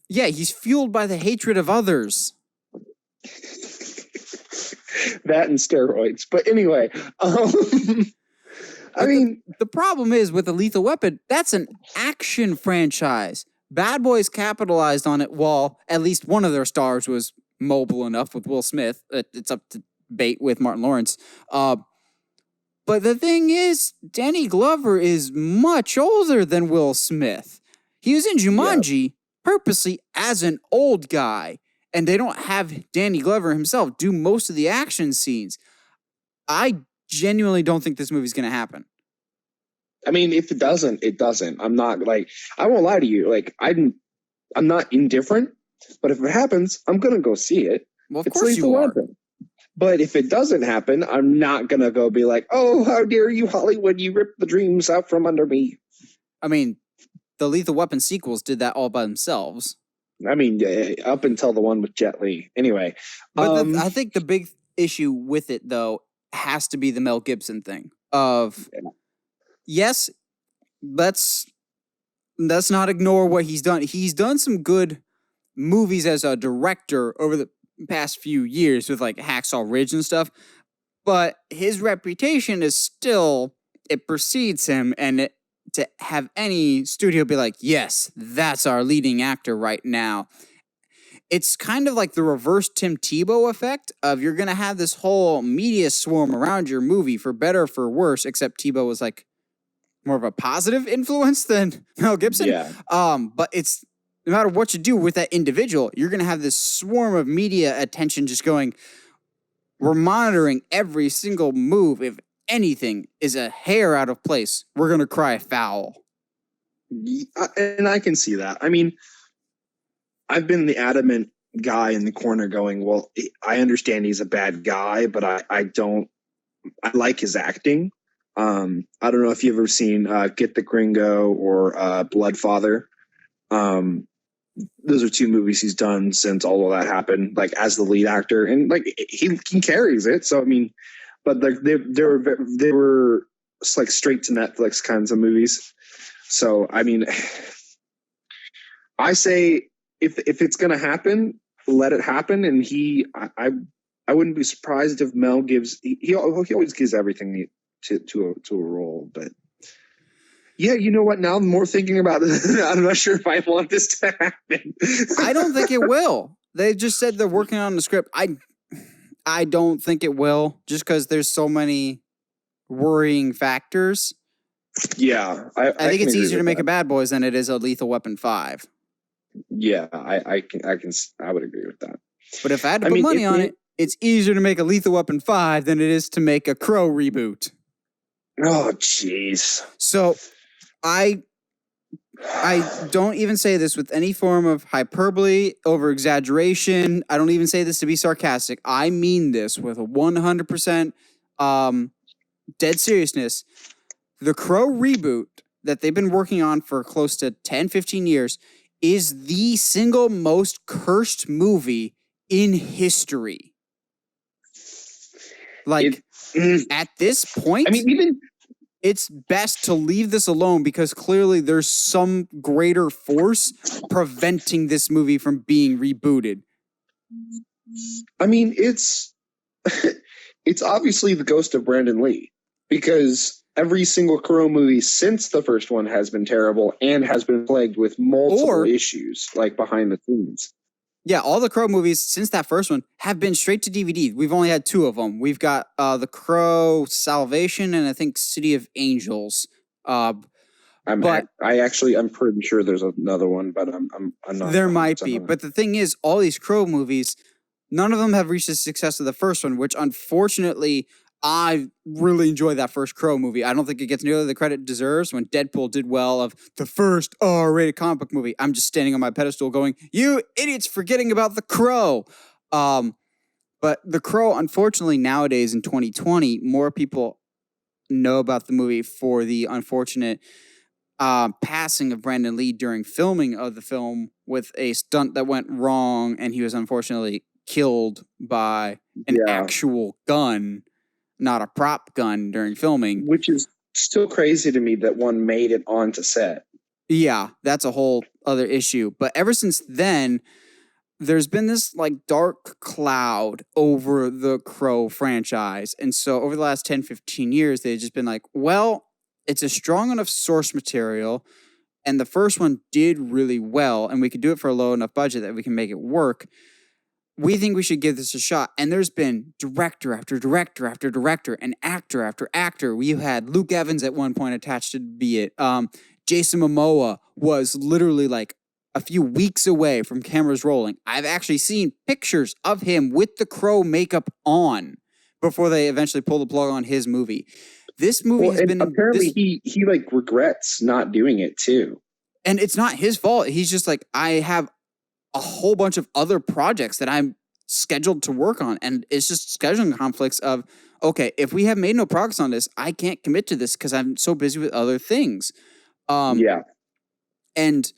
Yeah, he's fueled by the hatred of others. That and steroids. But anyway, I mean, the problem is with the Lethal Weapon, that's an action franchise. Bad Boys capitalized on it while at least one of their stars was mobile enough with Will Smith. It's up to debate with Martin Lawrence. But the thing is, Danny Glover is much older than Will Smith. He was in Jumanji purposely as an old guy. And they don't have Danny Glover himself do most of the action scenes. I genuinely don't think this movie's going to happen. I mean, if it doesn't, it doesn't. I'm not like, I won't lie to you. Like, I'm not indifferent, but if it happens, I'm going to go see it. Well, of course you are. But if it doesn't happen, I'm not going to go be like, oh, how dare you, Hollywood, you ripped the dreams out from under me. I mean, the Lethal Weapon sequels did that all by themselves. I mean, up until the one with Jet Li. Anyway. But I think the big issue with it, though, has to be the Mel Gibson thing of, yes, let's not ignore what he's done. He's done some good movies as a director over the past few years with like Hacksaw Ridge and stuff, but his reputation is still, it precedes him, and to have any studio be like, yes, that's our leading actor right now. It's kind of like the reverse Tim Tebow effect of you're going to have this whole media swarm around your movie for better or for worse, except Tebow was like more of a positive influence than Mel Gibson. Yeah. But it's no matter what you do with that individual, you're going to have this swarm of media attention just going, we're monitoring every single move. If anything is a hair out of place, we're going to cry foul. And I can see that. I mean, I've been the adamant guy in the corner going, well, I understand he's a bad guy, but I like his acting. I don't know if you've ever seen Get the Gringo or Bloodfather. Those are two movies he's done since all of that happened, like as the lead actor, and like he carries it. So I mean, but like they were like straight to Netflix kinds of movies. So I mean, I say if it's gonna happen, let it happen. And I wouldn't be surprised if Mel gives he always gives everything to a role, but. Yeah, you know what? Now the more thinking about it, I'm not sure if I want this to happen. I don't think it will. They just said they're working on the script. I don't think it will, just because there's so many worrying factors. Yeah, I think can it's agree easier to with make that. a Bad Boys than it is a Lethal Weapon 5. Yeah, I would agree with that. But if I had to put money on it, it's easier to make a Lethal Weapon 5 than it is to make a Crow reboot. Oh, jeez. So I don't even say this with any form of hyperbole, over exaggeration. I don't even say this to be sarcastic. I mean this with a 100% dead seriousness. The Crow reboot that they've been working on for close to 10, 15 years is the single most cursed movie in history. Like, at this point, I mean, even it's best to leave this alone because clearly there's some greater force preventing this movie from being rebooted. I mean, it's obviously the ghost of Brandon Lee, because every single Crow movie since the first one has been terrible and has been plagued with multiple issues, like behind the scenes. Yeah, all the Crow movies since that first one have been straight to DVD. We've only had 2 of them. We've got The Crow Salvation and I think City of Angels. I'm pretty sure there's another one, but I'm not. There might be, but the thing is, all these Crow movies, none of them have reached the success of the first one, which unfortunately, I really enjoyed that first Crow movie. I don't think it gets nearly the credit it deserves. When Deadpool did well of the first R-rated comic book movie, I'm just standing on my pedestal going, you idiots forgetting about The Crow. But The Crow, unfortunately, nowadays in 2020, more people know about the movie for the unfortunate passing of Brandon Lee during filming of the film with a stunt that went wrong, and he was unfortunately killed by an actual gun, not a prop gun, during filming. Which is still crazy to me that one made it onto set. Yeah, that's a whole other issue. But ever since then, there's been this like dark cloud over the Crow franchise. And so over the last 10, 15 years, they've just been like, well, it's a strong enough source material. And the first one did really well. And we could do it for a low enough budget that we can make it work. We think we should give this a shot. And there's been director after director after director and actor after actor. We had Luke Evans at one point attached to be it. Jason Momoa was literally like a few weeks away from cameras rolling. I've actually seen pictures of him with the Crow makeup on before they eventually pulled the plug on his movie. This movie has been... Apparently he like regrets not doing it too. And it's not his fault. He's just like, I have a whole bunch of other projects that I'm scheduled to work on. And it's just scheduling conflicts of, okay, if we have made no progress on this, I can't commit to this because I'm so busy with other things. And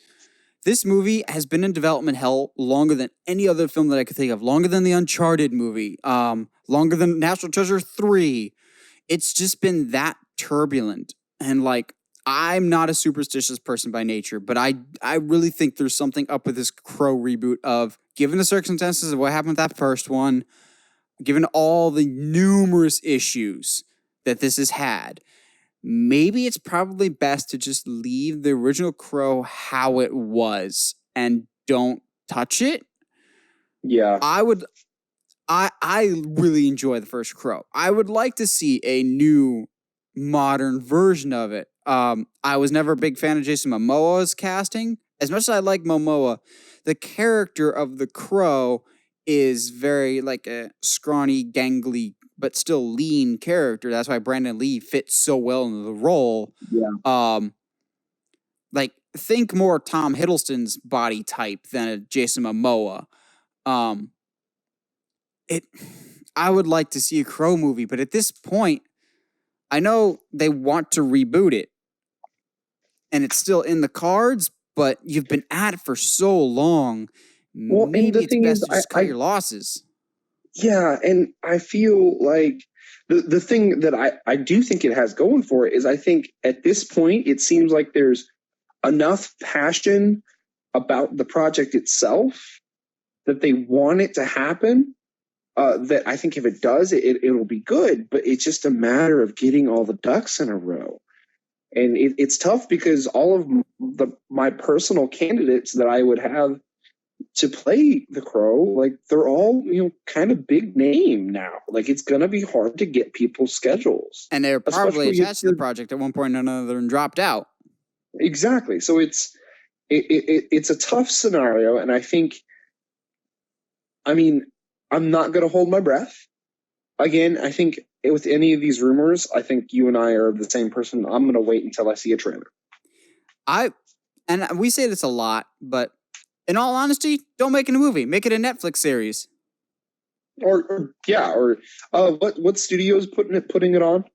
this movie has been in development hell longer than any other film that I could think of. Longer than the Uncharted movie. Longer than National Treasure 3. It's just been that turbulent. And like, I'm not a superstitious person by nature, but I really think there's something up with this Crow reboot of, given the circumstances of what happened with that first one, given all the numerous issues that this has had, maybe it's probably best to just leave the original Crow how it was and don't touch it. Yeah. I really enjoy the first Crow. I would like to see a new modern version of it. I was never a big fan of Jason Momoa's casting. As much as I like Momoa, the character of the Crow is very like a scrawny, gangly, but still lean character. That's why Brandon Lee fits so well into the role. Yeah. Like, think more Tom Hiddleston's body type than a Jason Momoa. I would like to see a Crow movie, but at this point, I know they want to reboot it, and it's still in the cards, but you've been at it for so long. Well, maybe it's best to just cut your losses. Yeah, and I feel like the thing that I do think it has going for it is, I think at this point, it seems like there's enough passion about the project itself that they want it to happen. That I think if it does, it'll be good, but it's just a matter of getting all the ducks in a row. And it's tough because all of my personal candidates that I would have to play the Crow, like they're all, kind of big name now. Like it's gonna be hard to get people's schedules. And they're probably Especially if attached to the project at one point or another and dropped out. Exactly. So it's a tough scenario, and I think, I'm not gonna hold my breath. Again, I think with any of these rumors, I think you and I are the same person. I'm gonna wait until I see a trailer. And we say this a lot, but in all honesty, don't make it a movie. Make it a Netflix series. Or what studio is putting it on?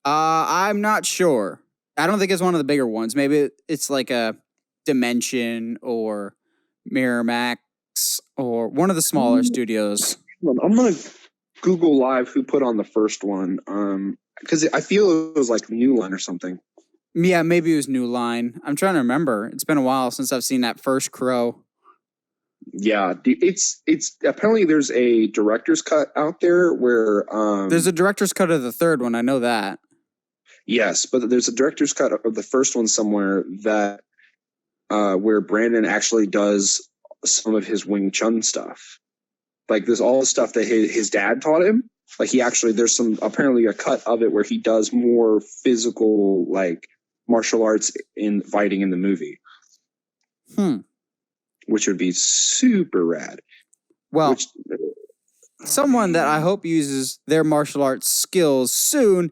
I'm not sure. I don't think it's one of the bigger ones. Maybe it's like a Dimension or Miramax or one of the smaller studios. I'm gonna Google Live who put on the first one. Because I feel it was like New Line or something. Yeah, maybe it was New Line. I'm trying to remember. It's been a while since I've seen that first Crow. Yeah, it's apparently there's a director's cut out there where there's a director's cut of the third one. I know that. Yes, but there's a director's cut of the first one somewhere that where Brandon actually does some of his Wing Chun stuff. Like there's all the stuff that his dad taught him. Like there's apparently a cut of it where he does more physical like martial arts in fighting in the movie. Which would be super rad. Well, someone that I hope uses their martial arts skills soon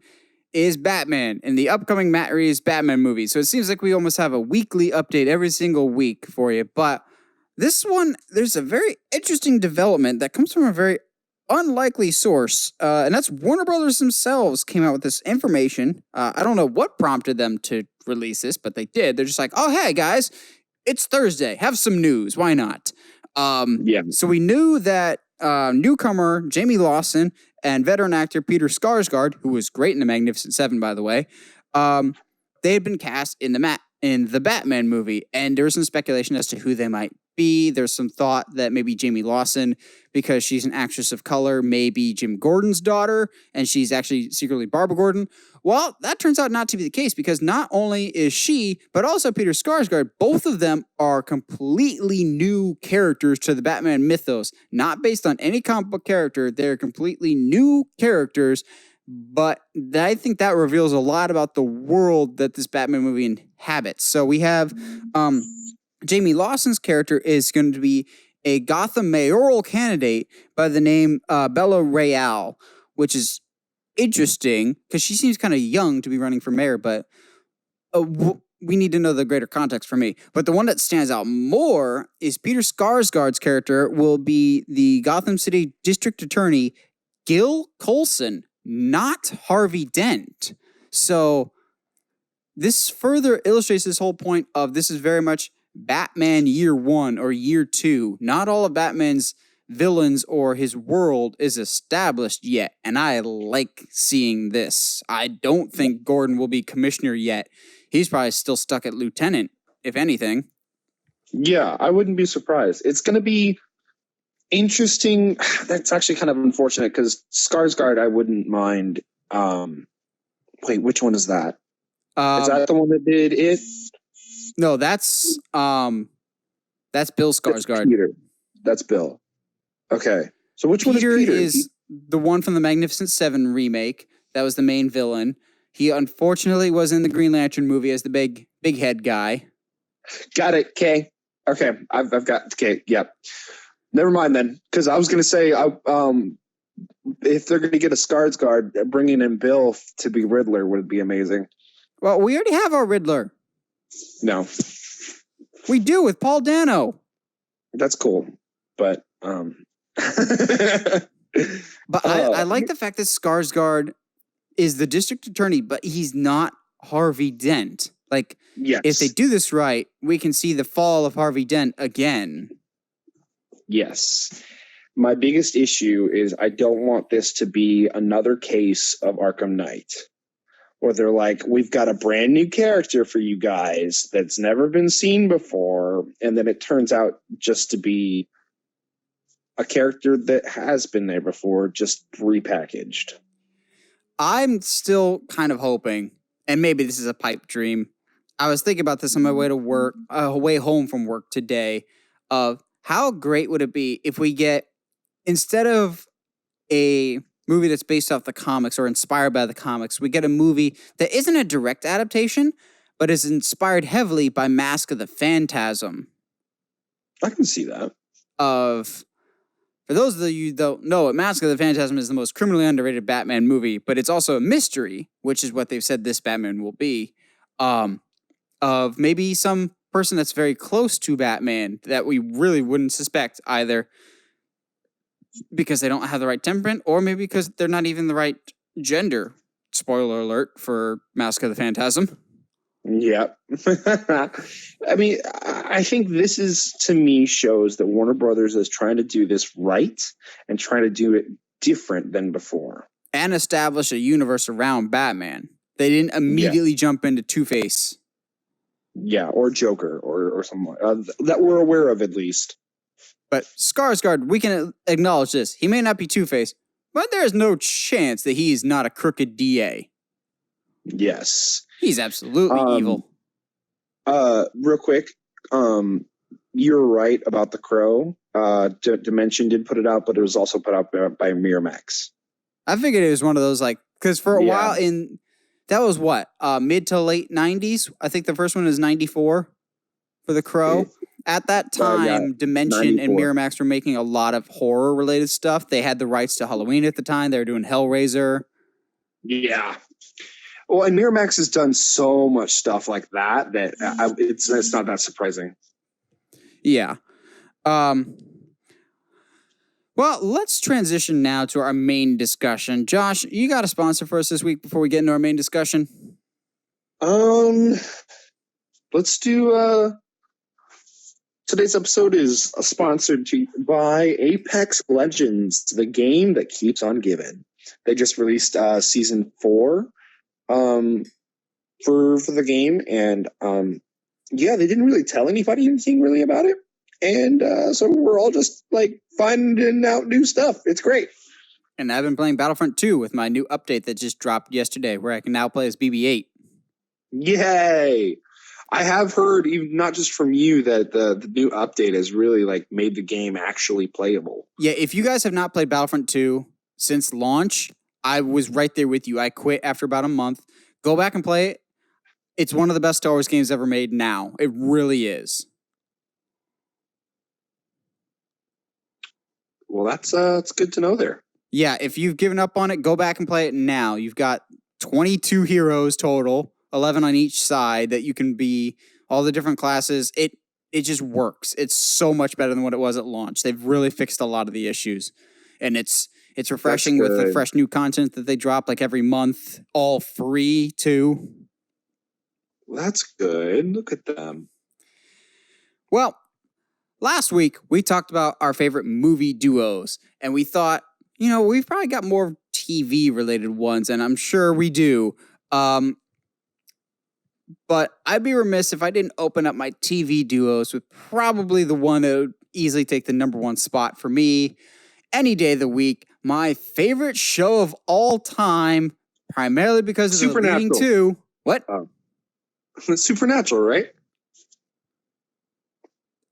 is Batman in the upcoming Matt Reeves Batman movie. So it seems like we almost have a weekly update every single week for you. But this one, there's a very interesting development that comes from a very unlikely source. And that's Warner Brothers themselves came out with this information. I don't know what prompted them to release this, but they did. They're just like, oh, hey, guys, it's Thursday. Have some news. Why not? So we knew that newcomer Jayme Lawson and veteran actor Peter Skaarsgard, who was great in The Magnificent Seven, by the way, they had been cast in the Batman movie, and there was some speculation as to who they might be. There's some thought that maybe Jayme Lawson, because she's an actress of color, may be Jim Gordon's daughter, and she's actually secretly Barbara Gordon. Well, that turns out not to be the case, because not only is she, but also Peter Skaarsgard, both of them are completely new characters to the Batman mythos, not based on any comic book character. They're completely new characters, but I think that reveals a lot about the world that this Batman movie inhabits. So we have Jayme Lawson's character is going to be a Gotham mayoral candidate by the name Bella Real, which is interesting because she seems kind of young to be running for mayor, but we need to know the greater context for me. But the one that stands out more is Peter Skaarsgard's character will be the Gotham City District Attorney Gil Colson, not Harvey Dent. So this further illustrates this whole point of this is very much Batman year one or year two. Not all of Batman's villains or his world is established yet, and I like seeing this. I don't think Gordon will be commissioner yet. He's probably still stuck at lieutenant, if anything. Yeah, I wouldn't be surprised. It's going to be interesting. That's actually kind of unfortunate because Skaarsgard, I wouldn't mind. Wait, which one is that? Is that the one that did it? No, that's Bill Skaarsgard. That's Bill. Okay. So which one is Peter? Is the one from the Magnificent Seven remake. That was the main villain. He unfortunately was in the Green Lantern movie as the big head guy. Got it. Okay. Okay. I've got. Okay. Yep. Never mind then, because I was going to say, if they're going to get a Skaarsgard, bringing in Bill to be Riddler would be amazing. Well, we already have our Riddler. No. We do with Paul Dano. That's cool, but But I like the fact that Skaarsgard is the district attorney, but he's not Harvey Dent. Like, yes. If they do this right, we can see the fall of Harvey Dent again. Yes. My biggest issue is I don't want this to be another case of Arkham Knight, where they're like, we've got a brand new character for you guys that's never been seen before, and then it turns out just to be a character that has been there before, just repackaged. I'm still kind of hoping, and maybe this is a pipe dream. I was thinking about this on my way to work, way home from work today, of how great would it be if we get, instead of a movie that's based off the comics or inspired by the comics, we get a movie that isn't a direct adaptation, but is inspired heavily by Mask of the Phantasm. I can see that. For those of you who don't know, Mask of the Phantasm is the most criminally underrated Batman movie, but it's also a mystery, which is what they've said this Batman will be, of maybe some person that's very close to Batman that we really wouldn't suspect, either because they don't have the right temperament or maybe because they're not even the right gender. Spoiler alert for Mask of the Phantasm. Yeah. I mean, I think this is, to me, shows that Warner Brothers is trying to do this right and trying to do it different than before. And establish a universe around Batman. They didn't immediately jump into Two-Face. Yeah, or Joker, or someone that we're aware of, at least. But Skaarsgard, we can acknowledge this. He may not be Two-Face, but there's no chance that he's not a crooked DA. Yes. He's absolutely evil. Real quick, you're right about The Crow. Dimension did put it out, but it was also put out by Miramax. I figured it was one of those, like, because for a while that was what, mid to late 90s? I think the first one is 94 for The Crow. At that time, Dimension 94. And Miramax were making a lot of horror-related stuff. They had the rights to Halloween at the time. They were doing Hellraiser. Yeah. Well, and Miramax has done so much stuff like that it's not that surprising. Yeah. Well, let's transition now to our main discussion. Josh, you got a sponsor for us this week before we get into our main discussion? Let's do... Today's episode is sponsored by Apex Legends, the game that keeps on giving. They just released season 4 for the game, and they didn't really tell anybody anything really about it, and so we're all just like finding out new stuff. It's great. And I've been playing Battlefront 2 with my new update that just dropped yesterday, where I can now play as BB-8. Yay! I have heard, even not just from you, that the new update has really like made the game actually playable. Yeah, if you guys have not played Battlefront 2 since launch, I was right there with you. I quit after about a month. Go back and play it. It's one of the best Star Wars games ever made now. It really is. Well, that's good to know there. Yeah, if you've given up on it, go back and play it now. You've got 22 heroes total, 11 on each side that you can be, all the different classes. It just works. It's so much better than what it was at launch. They've really fixed a lot of the issues. And it's refreshing with the fresh new content that they drop like every month, all free too. Well, that's good. Look at them. Well, last week we talked about our favorite movie duos, and we thought, we've probably got more TV related ones, and I'm sure we do. But I'd be remiss if I didn't open up my TV duos with probably the one that would easily take the number one spot for me any day of the week. My favorite show of all time, primarily because of the leading to... What? Supernatural, right?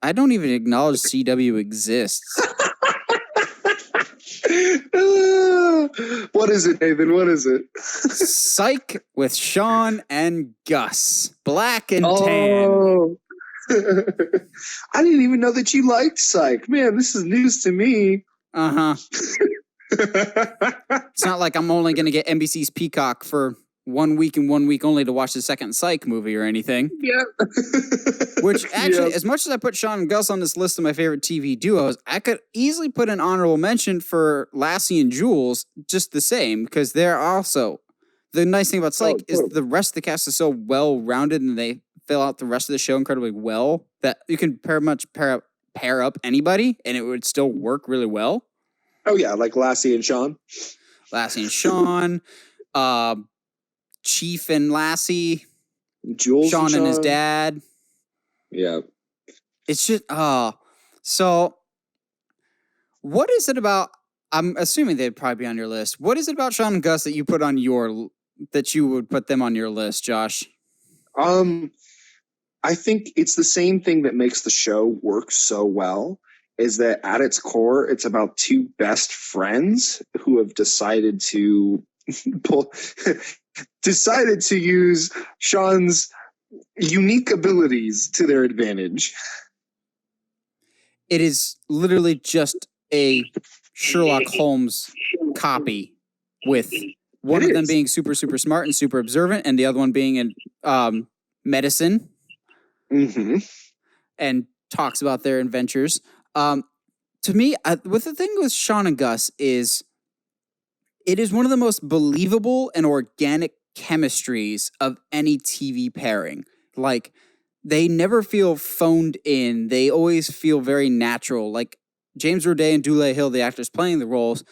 I don't even acknowledge CW exists. What is it, Nathan? What is it? Psych with Sean and Gus. Black and tan. I didn't even know that you liked Psych. Man, this is news to me. Uh-huh. It's not like I'm only going to get NBC's Peacock for 1 week and 1 week only to watch the second Psych movie or anything. Yeah. Which actually, as much as I put Sean and Gus on this list of my favorite TV duos, I could easily put an honorable mention for Lassie and Jules just the same, because they're also... The nice thing about Psych is the rest of the cast is so well-rounded and they fill out the rest of the show incredibly well that you can pair up anybody and it would still work really well. Oh, yeah, like Lassie and Sean. Lassie and Sean, Chief and Lassie, Jules Sean and his dad. Yeah. It's just, so what is it about, I'm assuming they'd probably be on your list. What is it about Sean and Gus that you would put them on your list, Josh? I think it's the same thing that makes the show work so well is that at its core, it's about two best friends who have decided to decided to use Sean's unique abilities to their advantage. It is literally just a Sherlock Holmes copy, with one of them being super, super smart and super observant, and the other one being in medicine, and talks about their adventures. To me, with the thing with Sean and Gus is, it is one of the most believable and organic chemistries of any TV pairing. Like, they never feel phoned in. They always feel very natural. Like, James Roday and Dule Hill, the actors playing the roles,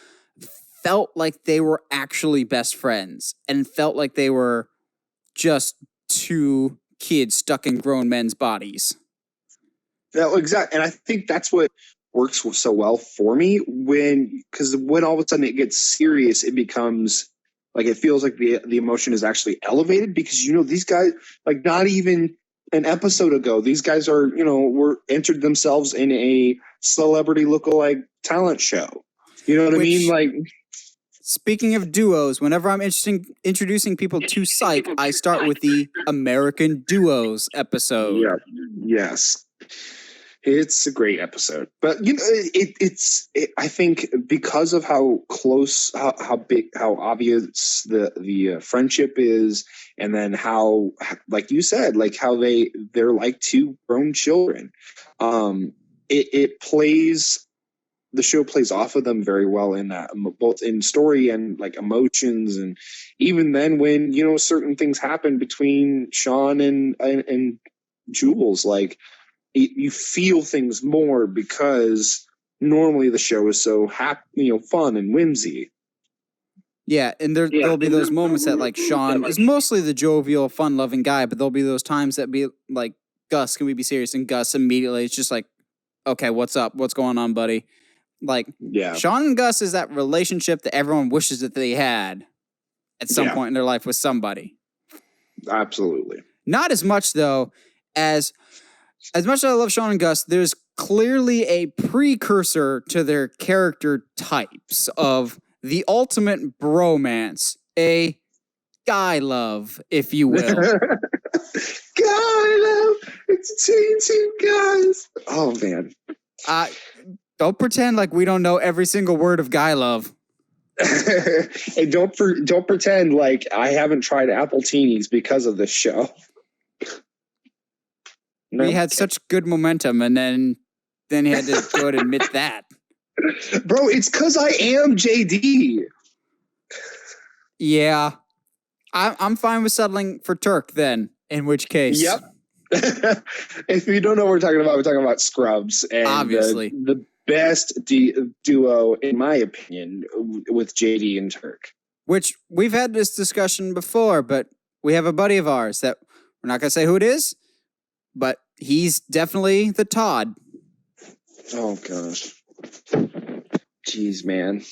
felt like they were actually best friends and felt like they were just two kids stuck in grown men's bodies. Yeah, exactly. And I think that's what works so well for me, because when all of a sudden it gets serious, it becomes like, it feels like the emotion is actually elevated, because, these guys, like, not even an episode ago, these guys are, were entered themselves in a celebrity lookalike talent show. You know what I mean? Like, speaking of duos, whenever I'm introducing people to Psych, I start with the American Duos episode. Yeah. Yes. It's a great episode, but I think because of how close, how big, how obvious the friendship is, and then how, like you said, like how they're like two grown children. It plays, the show plays off of them very well in that, both in story and like emotions, and even then when certain things happen between Sean and Jules, like, you feel things more, because normally the show is so happy, fun and whimsy. Yeah, and there'll be those moments that, like, Sean is mostly the jovial, fun-loving guy, but there'll be those times that be like, Gus, can we be serious? And Gus immediately, it's just like, okay, what's up? What's going on, buddy? Like, Sean and Gus is that relationship that everyone wishes that they had at some point in their life with somebody. Absolutely. Not as much, though, as much as I love Sean and Gus, there's clearly a precursor to their character types of the ultimate bromance, a guy love, if you will. Guy love, it's two guys. Oh, man. Don't pretend like we don't know every single word of guy love. And don't pretend like I haven't tried Appletinis because of this show. No. We had such good momentum, and then he had to go and admit that. Bro, it's because I am JD. Yeah. I'm fine with settling for Turk then, in which case. Yep. If you don't know what we're talking about Scrubs. And obviously. The best duo, in my opinion, with JD and Turk. Which, we've had this discussion before, but we have a buddy of ours that we're not going to say who it is, but he's definitely the Todd. Oh, gosh. Jeez, man.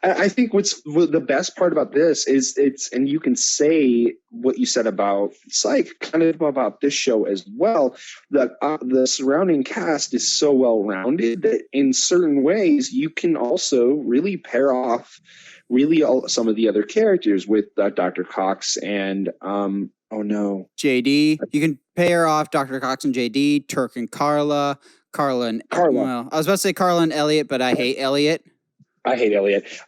I think what's the best part about this is and you can say what you said about Psych, kind of about this show as well, that the surrounding cast is so well-rounded that in certain ways you can also really pair off some of the other characters with Dr. Cox and JD. You can pair off Dr. Cox and JD, Turk and Carla. Well, I was about to say Carla and Elliot, but I hate Elliot. I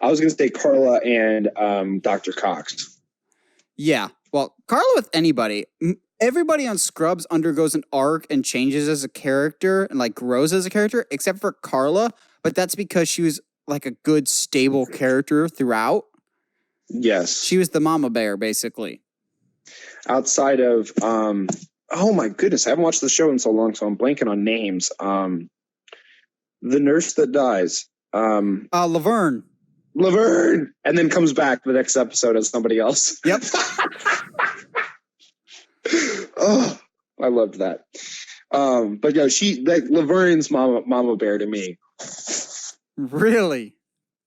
was going to say Carla and Dr. Cox. Yeah. Well, Carla with anybody. Everybody on Scrubs undergoes an arc and changes as a character and, like, grows as a character, except for Carla. But that's because she was, like, a good, stable character throughout. Yes. She was the mama bear, basically. Outside of... oh my goodness, I haven't watched the show in so long, so I'm blanking on names. The nurse that dies. Laverne. And then comes back the next episode as somebody else. Yep. Oh, I loved that. But yeah, Laverne's mama bear to me. Really?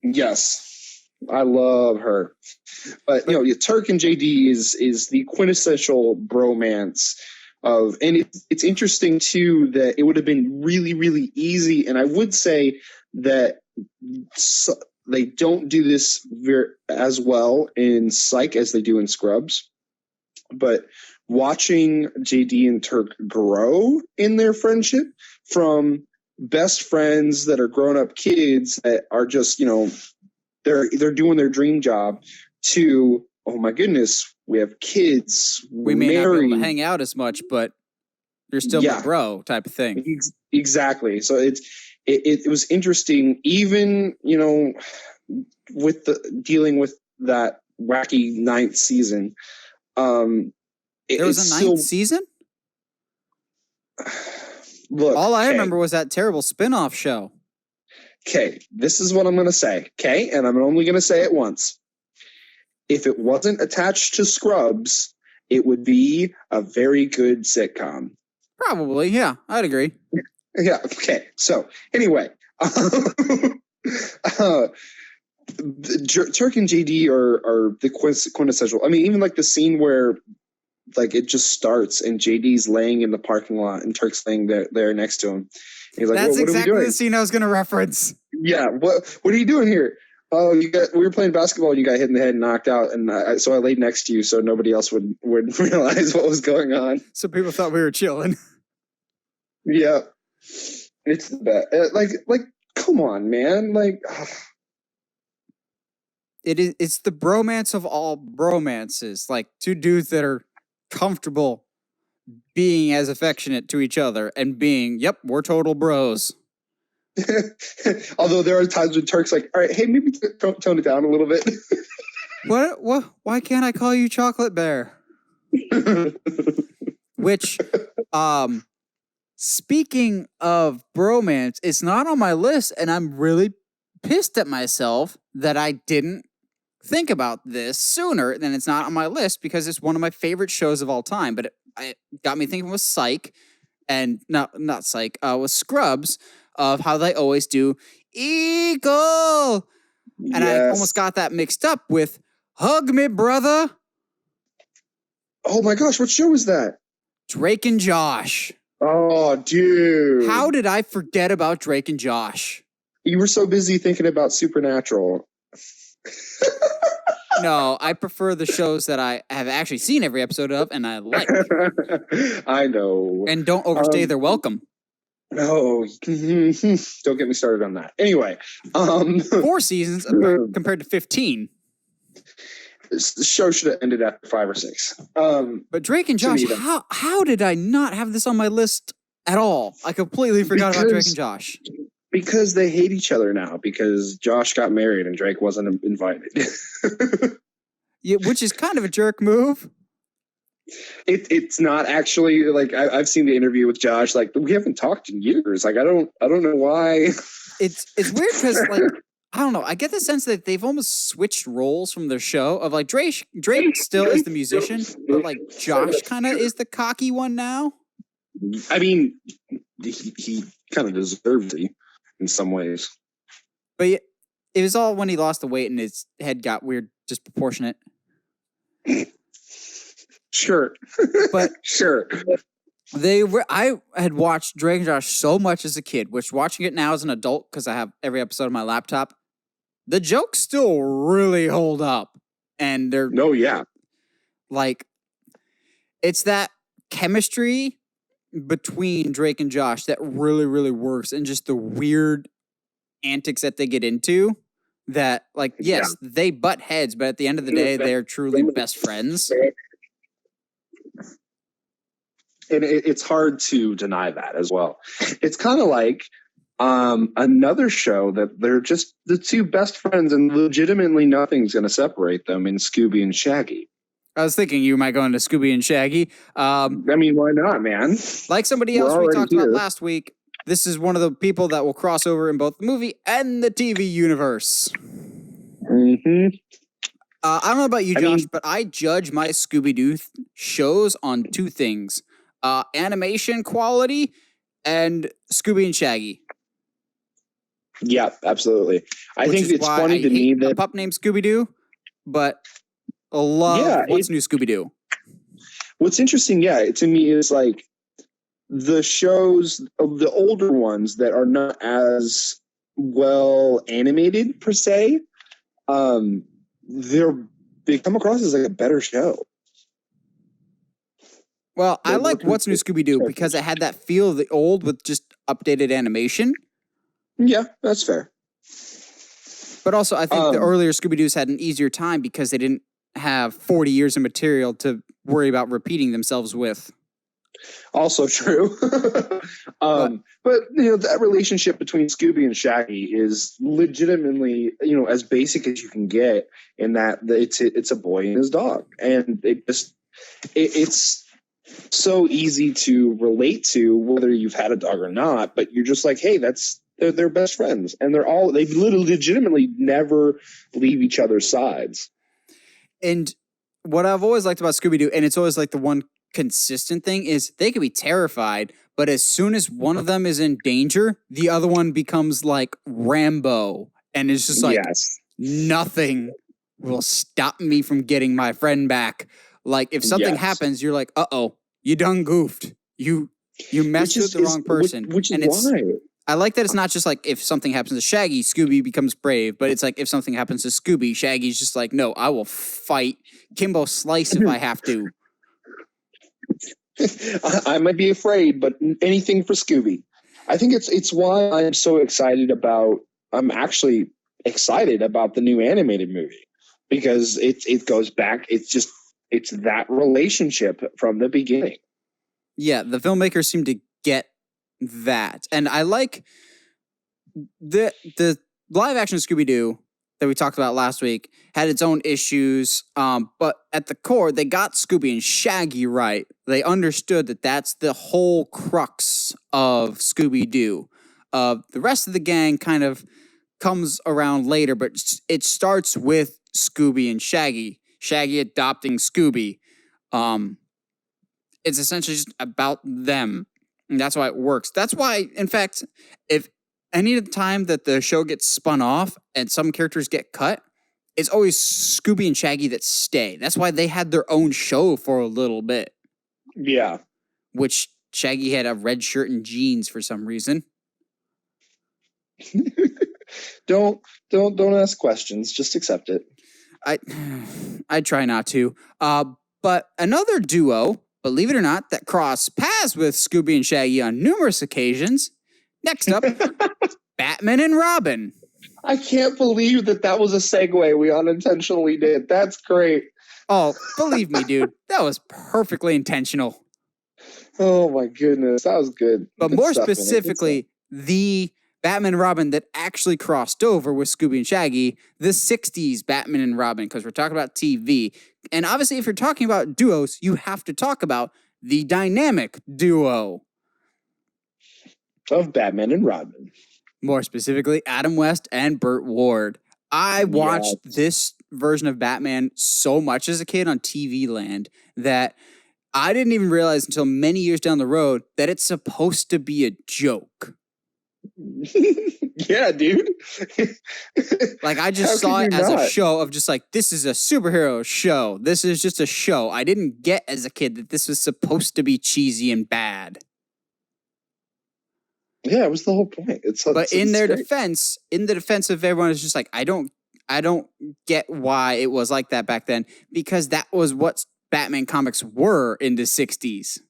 Yes. I love her. But Turk and JD is the quintessential bromance and it's interesting too that it would have been really, really easy. And I would say that they don't do this as well in Psych as they do in Scrubs. But watching JD and Turk grow in their friendship from best friends that are grown up kids that are just, they're doing their dream job to, oh my goodness, we have kids. We may not be able to hang out as much, but you're still my bro type of thing. Exactly. So it was interesting, even, with dealing with that wacky 9th season. There was a 9th season? Look, all I remember was that terrible spin-off show. Okay, this is what I'm going to say, okay? And I'm only going to say it once. If it wasn't attached to Scrubs, it would be a very good sitcom. Probably, yeah. I'd agree. Yeah, okay. So, anyway. Turk and JD are the quintessential. I mean, even like the scene where like it just starts and JD's laying in the parking lot and Turk's laying there next to him. He's like, that's exactly the scene I was going to reference. Yeah. What are you doing here? Oh, we were playing basketball and you got hit in the head and knocked out. And so I laid next to you so nobody else would realize what was going on. So people thought we were chilling. Yeah. It's the best. Like, come on, man. Like, it's the bromance of all bromances. Like two dudes that are comfortable being as affectionate to each other and being, yep, we're total bros. Although there are times when Turk's like, all right, hey, maybe tone it down a little bit. What? Why can't I call you Chocolate Bear? Which, speaking of bromance, it's not on my list, and I'm really pissed at myself that I didn't think about this sooner. Than it's not on my list because it's one of my favorite shows of all time. But it got me thinking with Psych, and not Psych, with Scrubs, of how they always do Eagle. And I almost got that mixed up with Hug Me, Brother. Oh my gosh, what show is that? Drake and Josh. Oh, dude. How did I forget about Drake and Josh? You were so busy thinking about Supernatural. No, I prefer the shows that I have actually seen every episode of and I like. I know. And don't overstay their welcome. No, don't get me started on that. Anyway. 4 seasons compared to 15. The show should have ended after 5 or 6. But Drake and Josh, how did I not have this on my list at all? I completely forgot about Drake and Josh. Because they hate each other now, because Josh got married and Drake wasn't invited. Yeah, which is kind of a jerk move. It's not actually, like, I've seen the interview with Josh, like, we haven't talked in years. Like, I don't know why. It's weird because, like, I don't know. I get the sense that they've almost switched roles from their show of, like, Drake still is the musician, but, like, Josh kind of is the cocky one now. I mean, he kind of deserves it in some ways. But it was all when he lost the weight and his head got weird, disproportionate. Sure. But sure. I had watched Drake and Josh so much as a kid, which watching it now as an adult, because I have every episode on my laptop, the jokes still really hold up. And they're... No, yeah. Like, it's that chemistry between Drake and Josh that really, really works, and just the weird antics that they get into that, like, yes, they butt heads, but at the end of the day, they're truly best friends. And it's hard to deny that as well. It's kind of like another show that they're just the two best friends and legitimately nothing's going to separate them in Scooby and Shaggy. I was thinking you might go into Scooby and Shaggy. I mean, why not, man? Like somebody else we talked about last week, this is one of the people that will cross over in both the movie and the TV universe. Mm-hmm. I don't know about you, Josh, but I judge my Scooby-Doo shows on 2 things. Animation quality and Scooby and Shaggy. Yeah, absolutely. I think it's funny to me that a pup named Scooby-Doo, but I love what's new Scooby-Doo. What's interesting, to me is like the shows of the older ones that are not as well animated per se. They're they come across as like a better show. Well, I They're more like What's New Scooby-Doo because it had that feel of the old with just updated animation. Yeah, that's fair. But also, I think the earlier Scooby-Doos had an easier time because they didn't have 40 years of material to worry about repeating themselves with. Also true. But that relationship between Scooby and Shaggy is legitimately, as basic as you can get, in that it's a boy and his dog, and it's so easy to relate to whether you've had a dog or not. But you're just like, hey, they're best friends, and they literally legitimately never leave each other's sides. And what I've always liked about Scooby-Doo, and it's always like the one consistent thing, is they can be terrified, but as soon as one of them is in danger, the other one becomes like Rambo, and it's just like, nothing will stop me from getting my friend back. Like, if something happens, you're like, uh-oh, you done goofed. You messed with the wrong person. Which is why. I like that it's not just like if something happens to Shaggy, Scooby becomes brave, but it's like if something happens to Scooby, Shaggy's just like, no, I will fight Kimbo Slice if I have to. I might be afraid, but anything for Scooby. I think it's why I'm so excited about. I'm actually excited about the new animated movie because it goes back. It's that relationship from the beginning. Yeah, the filmmakers seem to get that, and I like the live action Scooby-Doo that we talked about last week had its own issues, but at the core, they got Scooby and Shaggy right. They understood that that's the whole crux of Scooby-Doo. The rest of the gang kind of comes around later, but it starts with Scooby and Shaggy. Shaggy adopting Scooby. It's essentially just about them, and that's why it works. That's why, in fact, if any time that the show gets spun off and some characters get cut, it's always Scooby and Shaggy that stay. That's why they had their own show for a little bit. Yeah. Which Shaggy had a red shirt and jeans for some reason. Don't ask questions. Just accept it. I try not to. But another duo, believe it or not, that crossed paths with Scooby and Shaggy on numerous occasions. Next up, Batman and Robin. I can't believe that was a segue we unintentionally did. That's great. Oh, believe me, dude. That was perfectly intentional. Oh, my goodness. That was good. But more specifically, the Batman and Robin that actually crossed over with Scooby and Shaggy, the 60s Batman and Robin, because we're talking about TV. And obviously, if you're talking about duos, you have to talk about the dynamic duo of Batman and Robin. More specifically, Adam West and Burt Ward. I watched this version of Batman so much as a kid on TV Land that I didn't even realize until many years down the road that it's supposed to be a joke. Yeah, dude. Like, I just saw it as a show of just like, this is a superhero show. This is just a show. I didn't get as a kid that this was supposed to be cheesy and bad. Yeah, it was the whole point. But in the defense of everyone, is just like, I don't get why it was like that back then, because that was what Batman comics were in the 60s.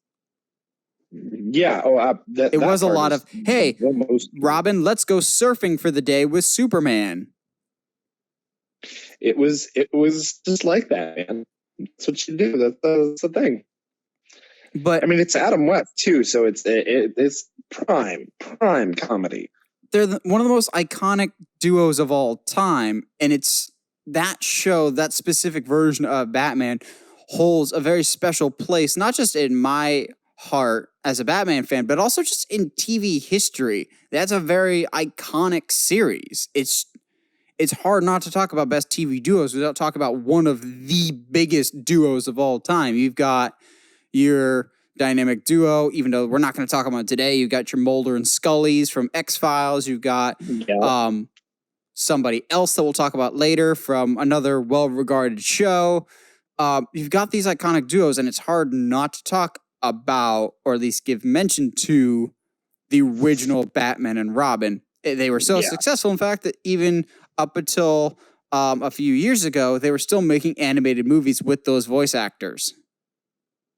Yeah. It was a lot of, hey, Robin, let's go surfing for the day with Superman. It was just like that, man. That's what you do. That's the thing. But I mean, it's Adam West too, so it's prime comedy. They're one of the most iconic duos of all time, and it's that show, that specific version of Batman, holds a very special place, not just in my heart as a Batman fan, but also just in TV history. That's a very iconic series. It's hard not to talk about best TV duos without talking about one of the biggest duos of all time. You've got your dynamic duo, even though we're not going to talk about it today. You've got your Mulder and Scully's from X-Files. You've got somebody else that we'll talk about later from another well-regarded show. you've got these iconic duos, and it's hard not to talk about, or at least give mention to, the original Batman and Robin. They were so successful, in fact, that even up until a few years ago, they were still making animated movies with those voice actors.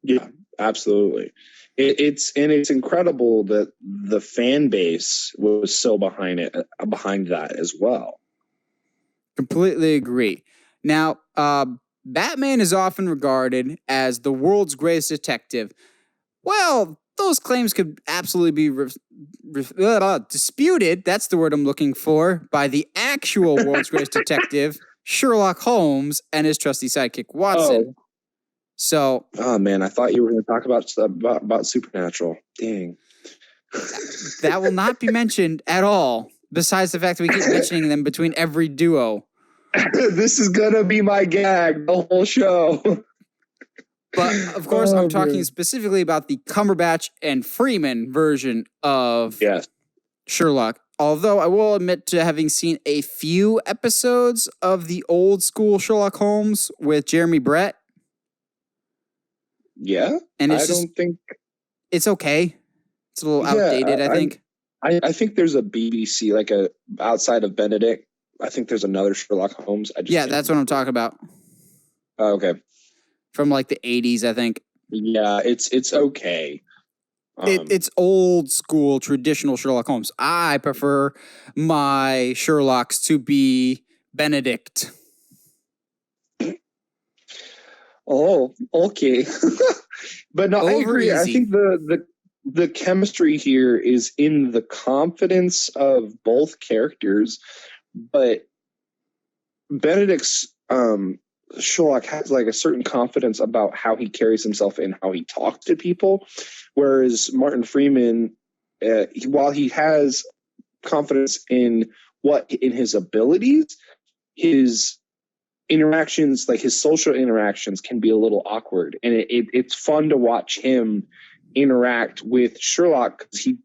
Yeah, absolutely. It's incredible that the fan base was so behind that as well. Completely agree. Now, Batman is often regarded as the world's greatest detective. Well, those claims could absolutely be disputed. That's the word I'm looking for. By the actual world's greatest detective, Sherlock Holmes, and his trusty sidekick Watson. So, oh man, I thought you were going to talk about Supernatural. Dang, that will not be mentioned at all. Besides the fact that we keep mentioning them between every duo. This is gonna be my gag the whole show. But, of course, I'm talking specifically about the Cumberbatch and Freeman version of Sherlock. Although I will admit to having seen a few episodes of the old school Sherlock Holmes with Jeremy Brett. Yeah? And I don't think... It's okay. It's a little outdated, I think. I think there's a BBC, like outside of Benedict, I think there's another Sherlock Holmes. That's what I'm talking about. Oh, okay. From like the 80s, I think. Yeah, it's okay. It's old school, traditional Sherlock Holmes. I prefer my Sherlocks to be Benedict. Oh, okay. But no, I agree. I think the chemistry here is in the confidence of both characters, but Benedict's Sherlock has like a certain confidence about how he carries himself and how he talks to people, whereas Martin Freeman, while he has confidence in his abilities, his interactions, like his social interactions, can be a little awkward, and it's fun to watch him interact with Sherlock, because he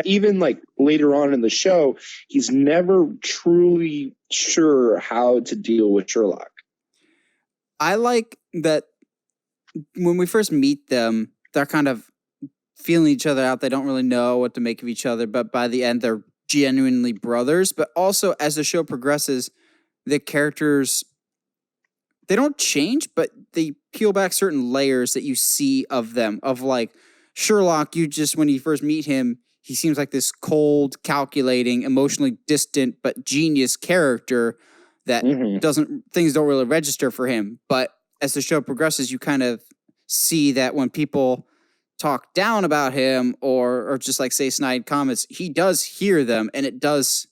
even like later on in the show, he's never truly sure how to deal with Sherlock. I like that when we first meet them, they're kind of feeling each other out. They don't really know what to make of each other, but by the end, they're genuinely brothers. But also, as the show progresses, the characters, they don't change, but they peel back certain layers that you see of them. Of like Sherlock, when you first meet him, he seems like this cold, calculating, emotionally distant, but genius character that things don't really register for him. But as the show progresses, you kind of see that when people talk down about him or just like say snide comments, he does hear them and it does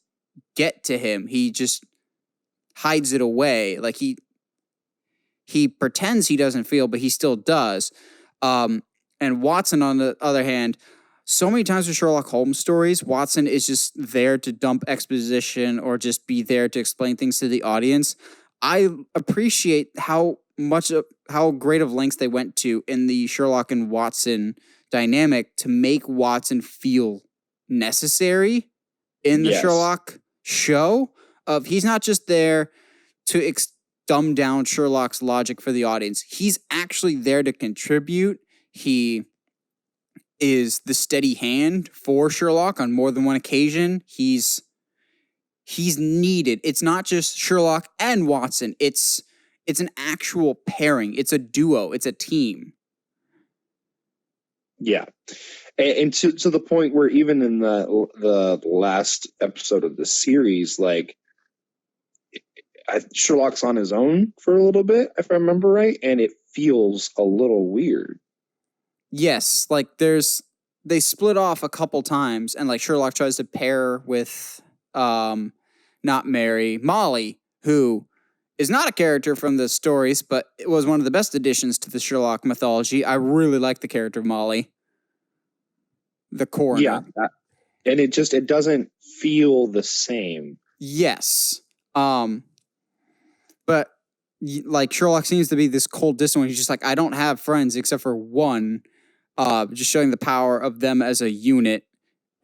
get to him. He just hides it away. Like he pretends he doesn't feel, but he still does. And Watson, on the other hand, so many times with Sherlock Holmes stories, Watson is just there to dump exposition or just be there to explain things to the audience. I appreciate how great of lengths they went to in the Sherlock and Watson dynamic to make Watson feel necessary in the Sherlock show. He's not just there to dumb down Sherlock's logic for the audience. He's actually there to contribute. He is the steady hand for Sherlock on more than one occasion. He's needed. It's not just Sherlock and Watson. It's an actual pairing. It's a duo. It's a team. Yeah. And to the point where even in the last episode of the series, like Sherlock's on his own for a little bit, if I remember right, and it feels a little weird. Yes, like they split off a couple times, and like Sherlock tries to pair with not Mary, Molly, who is not a character from the stories, but it was one of the best additions to the Sherlock mythology. I really like the character of Molly, the coroner. Yeah, and it doesn't feel the same. Yes, but like Sherlock seems to be this cold, distant one. He's just like, I don't have friends except for one. Just showing the power of them as a unit.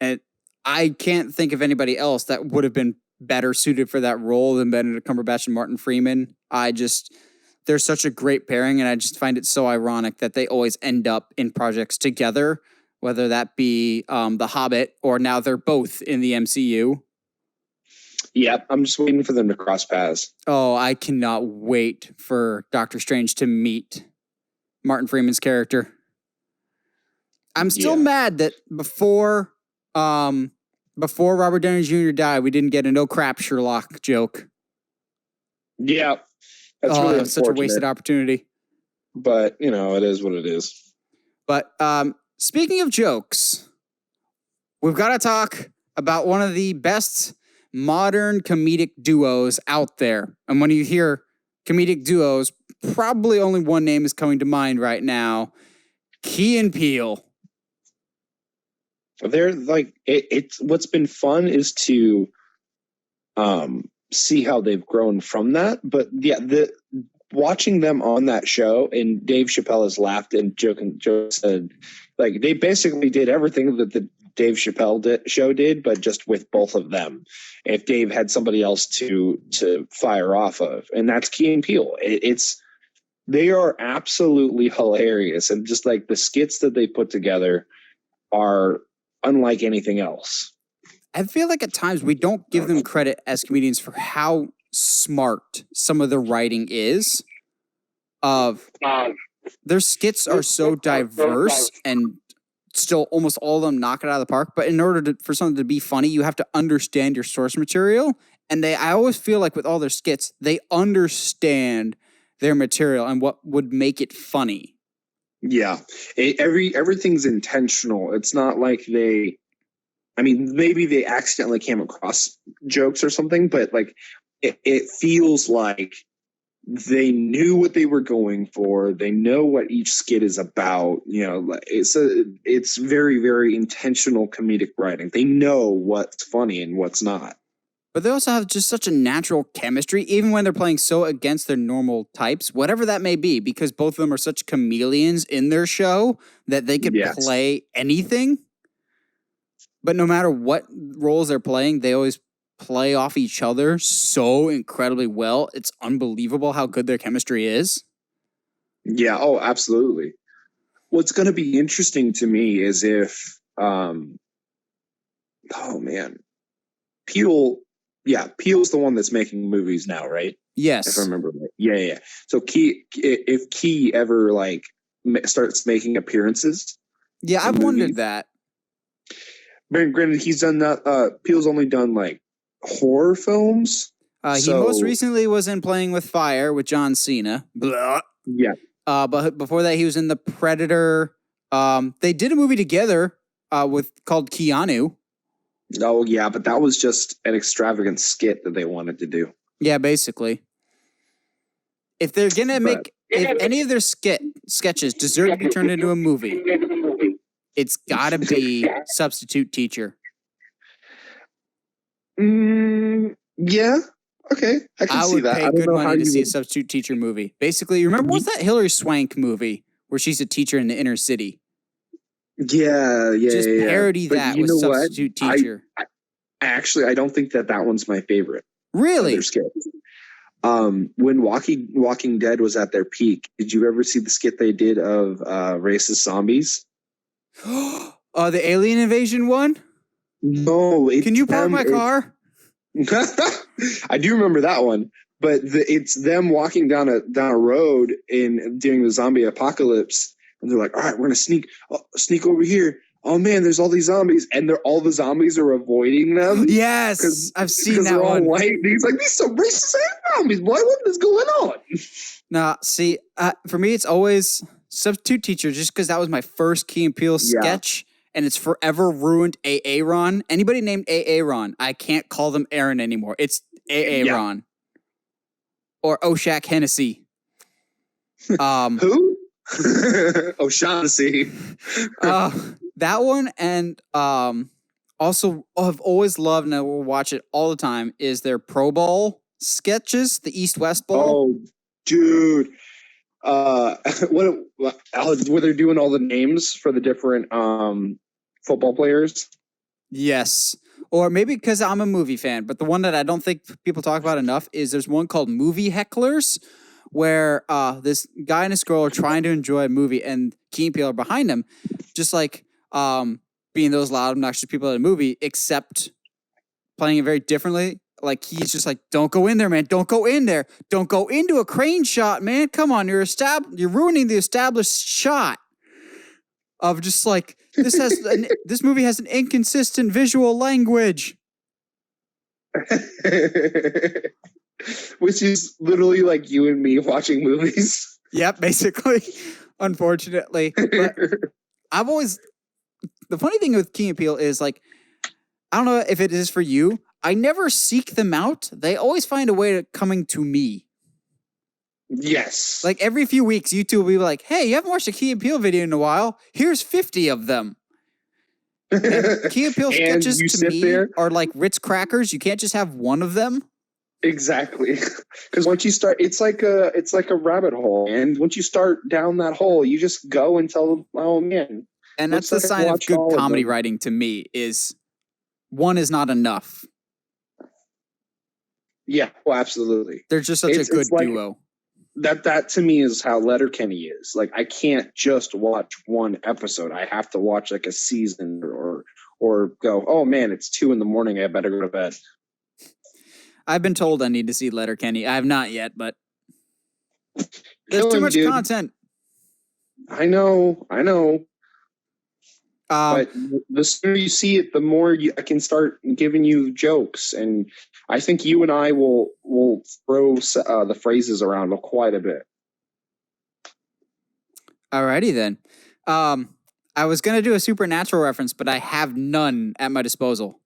And I can't think of anybody else that would have been better suited for that role than Benedict Cumberbatch and Martin Freeman. they're such a great pairing, and I just find it so ironic that they always end up in projects together, whether that be The Hobbit or now they're both in the MCU. Yeah, I'm just waiting for them to cross paths. Oh, I cannot wait for Doctor Strange to meet Martin Freeman's character. I'm still mad that before Robert Downey Jr. died, we didn't get a no crap Sherlock joke. Yeah, that's really such a wasted opportunity. But it is what it is. But speaking of jokes, we've got to talk about one of the best modern comedic duos out there. And when you hear comedic duos, probably only one name is coming to mind right now: Key and Peele. They're like it's what's been fun is to see how they've grown from that. But yeah, watching them on that show, and Dave Chappelle has laughed and joked said, like, they basically did everything that the Dave Chappelle show did, but just with both of them. If Dave had somebody else to fire off of, and that's Key and Peele. They are absolutely hilarious, and just like the skits that they put together are unlike anything else. I feel like at times we don't give them credit as comedians for how smart some of the writing is. Their skits are so diverse, and still almost all of them knock it out of the park. But in order for something to be funny, you have to understand your source material. And I always feel like with all their skits, they understand their material and what would make it funny. Yeah, everything's intentional. It's not like maybe they accidentally came across jokes or something, but like it feels like they knew what they were going for. They know what each skit is about. It's very, very intentional comedic writing. They know what's funny and what's not. But they also have just such a natural chemistry, even when they're playing so against their normal types, whatever that may be, because both of them are such chameleons in their show that they could play anything. But no matter what roles they're playing, they always play off each other so incredibly well. It's unbelievable how good their chemistry is. Yeah, oh, absolutely. What's going to be interesting to me is if, Peele's the one that's making movies now, right? Yes. If I remember right. Yeah. So if Key ever starts making appearances. Yeah, I've wondered that. Granted, he's done that. Peele's only done like horror films. He most recently was in Playing with Fire with John Cena. Blah. Yeah. But before that, he was in The Predator. They did a movie together called Keanu. Oh, yeah, but that was just an extravagant skit that they wanted to do. Yeah, basically. If they're going to if any of their sketches deserve to be turned into a movie, it's got to be Substitute Teacher. Yeah. Okay. I can see that. I would pay good money to see a Substitute Teacher movie. Basically, you remember, what's that Hilary Swank movie where she's a teacher in the inner city? Yeah. Just parody that with Substitute Teacher. I don't think that one's my favorite. Really? When Walking Dead was at their peak, did you ever see the skit they did of racist zombies? The alien invasion one? No. Can you park my car? I do remember that one, but it's them walking down a road during the zombie apocalypse, and they're like, "All right, we're gonna sneak over here. Oh man, there's all these zombies, and all the zombies are avoiding them." Yes, I've seen that one. All white. He's like, "These are racist zombies, boy. What is going on?" Nah, see, for me, it's always Substitute Teacher, just because that was my first Key and Peele sketch. And it's forever ruined Aaron. Anybody named Aaron, I can't call them Aaron anymore. It's Aaron. Or Oshak Hennessy. Who? O'Shaughnessy. That one, and also I've always loved, and I will watch it all the time, is their Pro Bowl sketches, the East-West Bowl. Oh, dude. Were they doing all the names for the different football players? Yes. Or maybe because I'm a movie fan, but the one that I don't think people talk about enough is there's one called Movie Hecklers, where this guy and his girl are trying to enjoy a movie, and Key and Peele are behind them, just like being those loud, obnoxious people in a movie, except playing it very differently. Like he's just like, "Don't go in there, man! Don't go in there! Don't go into a crane shot, man! Come on, you're ruining the established shot." Of just like this movie has an inconsistent visual language, which is literally like you and me watching movies. Yep, basically. Unfortunately, but the funny thing with Key and Peele is like, I don't know if it is for you. I never seek them out. They always find a way to coming to me. Yes. Like every few weeks, YouTube will be like, "Hey, you haven't watched a Key and Peele video in a while. Here's 50 of them." And Key and Peele sketches to me are like Ritz crackers. You can't just have one of them. Exactly. Because once you start, it's like a rabbit hole. And once you start down that hole, you just go until, oh man. And that's the sign of good comedy writing to me, is one is not enough. Yeah, well, absolutely. They're just such a good duo. That to me is how Letterkenny is. Like, I can't just watch one episode. I have to watch like a season or go, oh man, it's 2 a.m. I better go to bed. I've been told I need to see Letterkenny. I have not yet, but there's too much content. I know. But the sooner you see it, the more I can start giving you jokes, and I think you and I will throw the phrases around quite a bit. Alrighty then. I was gonna do a Supernatural reference, but I have none at my disposal.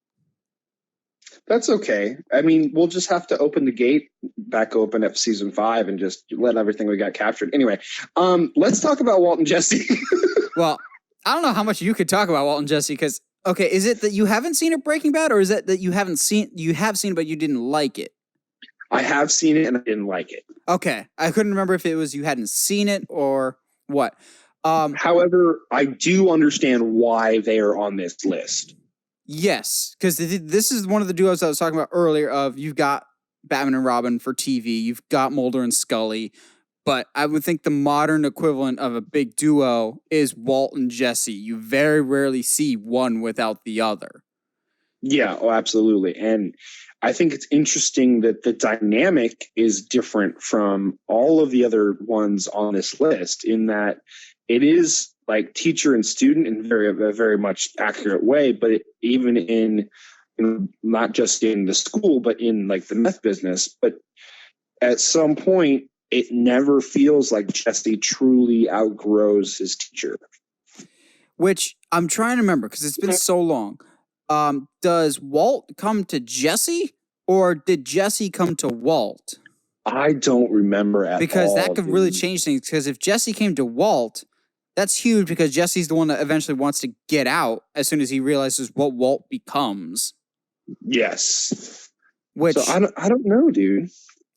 That's okay. I mean, we'll just have to open the gate back open at season 5 and just let everything we got captured. Anyway, let's talk about Walt and Jesse. Well, I don't know how much you could talk about Walt and Jesse, because, okay, is it that you haven't seen it, Breaking Bad, or is it that you have seen it but you didn't like it? I have seen it and I didn't like it. Okay. I couldn't remember if it was you hadn't seen it or what. However, I do understand why they are on this list. Yes, because this is one of the duos I was talking about earlier of, you've got Batman and Robin for TV, you've got Mulder and Scully, but I would think the modern equivalent of a big duo is Walt and Jesse. You very rarely see one without the other. Yeah, oh, absolutely. And I think it's interesting that the dynamic is different from all of the other ones on this list, in that it is like teacher and student in a very much accurate way, but even in, not just in the school, but in like the meth business. But at some point, it never feels like Jesse truly outgrows his teacher. Which I'm trying to remember, because it's been so long. Does Walt come to Jesse, or did Jesse come to Walt? I don't remember at all. Because that could really change things. Because if Jesse came to Walt, that's huge, because Jesse's the one that eventually wants to get out as soon as he realizes what Walt becomes. Yes. Which, so I don't know, dude.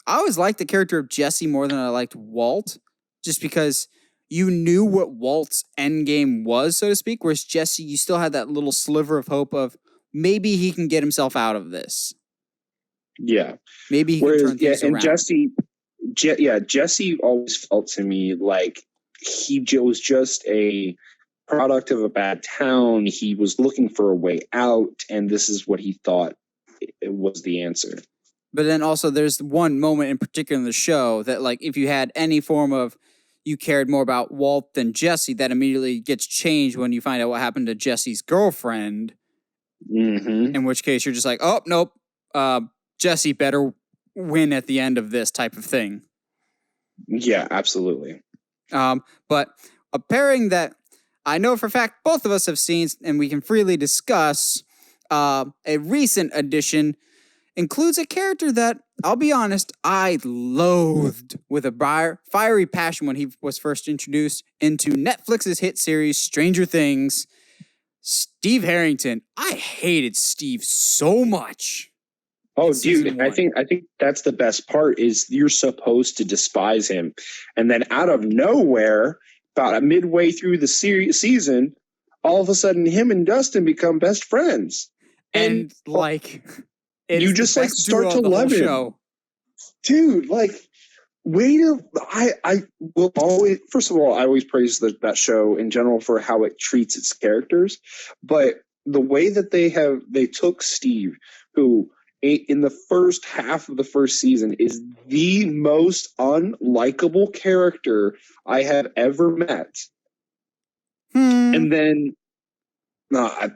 I always liked the character of Jesse more than I liked Walt, just because you knew what Walt's endgame was, so to speak, whereas Jesse, you still had that little sliver of hope of maybe he can get himself out of this. Yeah. Maybe he can turn things around. And Jesse always felt to me like he was just a product of a bad town. He was looking for a way out, and this is what he thought it was the answer. But then also there's one moment in particular in the show that, like, if you had any form of you cared more about Walt than Jesse, that immediately gets changed when you find out what happened to Jesse's girlfriend. Mm-hmm. In which case you're just like, oh, nope, Jesse better win at the end of this type of thing. Yeah, absolutely. But a pairing that I know for a fact both of us have seen and we can freely discuss, a recent addition, includes a character that, I'll be honest, I loathed with a fiery passion when he was first introduced into Netflix's hit series Stranger Things. Steve Harrington. I hated Steve so much. Oh, dude, I think that's the best part, is you're supposed to despise him. And then out of nowhere, about midway through the season, all of a sudden him and Dustin become best friends. And like... you just like start to love him. Dude, like, I will always, first of all, I always praise that show in general for how it treats its characters, but the way that they took Steve, who in the first half of the first season is the most unlikable character I have ever met. And then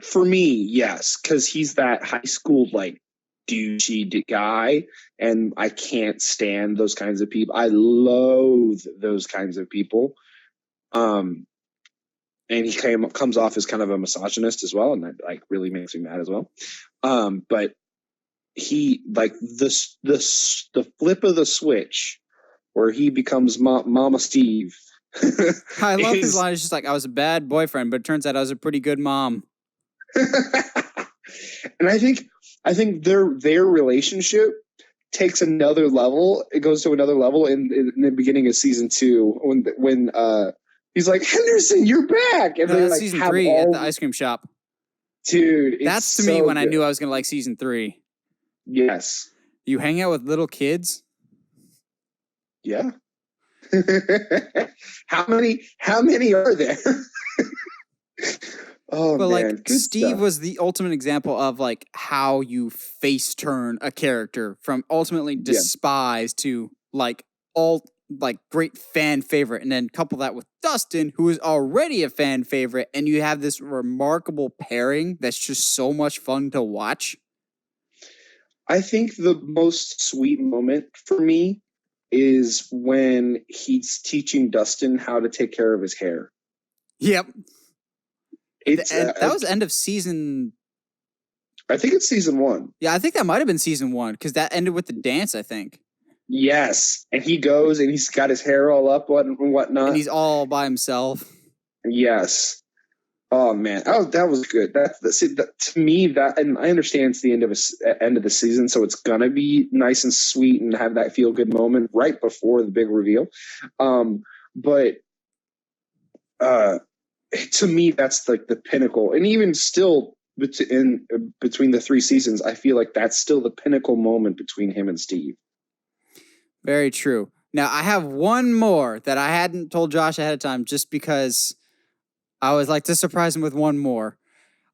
for me, yes, because he's that high school like douchey guy, and I can't stand those kinds of people. I loathe those kinds of people. And he comes off as kind of a misogynist as well, and that like really makes me mad as well. But he like the flip of the switch where he becomes Mama Steve. I love his line. It's just like, I was a bad boyfriend, but it turns out I was a pretty good mom. And I think their relationship takes another level. It goes to another level in the beginning of season 2 when he's like, Henderson, you're back. And that's like season 3 at the ice cream shop. Dude, that's to me when I knew I was gonna like season 3. Yes. You hang out with little kids? Yeah. How many are there? Oh, but man, like Steve stuff. Was the ultimate example of like how you face turn a character from ultimately despised to like great fan favorite, and then couple that with Dustin, who is already a fan favorite, and you have this remarkable pairing that's just so much fun to watch. I think the most sweet moment for me is when he's teaching Dustin how to take care of his hair. Yep. That was end of season. I think it's season 1. Yeah, I think that might have been season 1 because that ended with the dance, I think. Yes. And he goes and he's got his hair all up and whatnot. And he's all by himself. Yes. Oh, man. Oh, that was good. To me, and I understand it's the end of the season, so it's going to be nice and sweet and have that feel-good moment right before the big reveal. But to me, that's like the pinnacle. And even still, between the 3 seasons, I feel like that's still the pinnacle moment between him and Steve. Very true. Now, I have one more that I hadn't told Josh ahead of time just because I always like to surprise him with one more.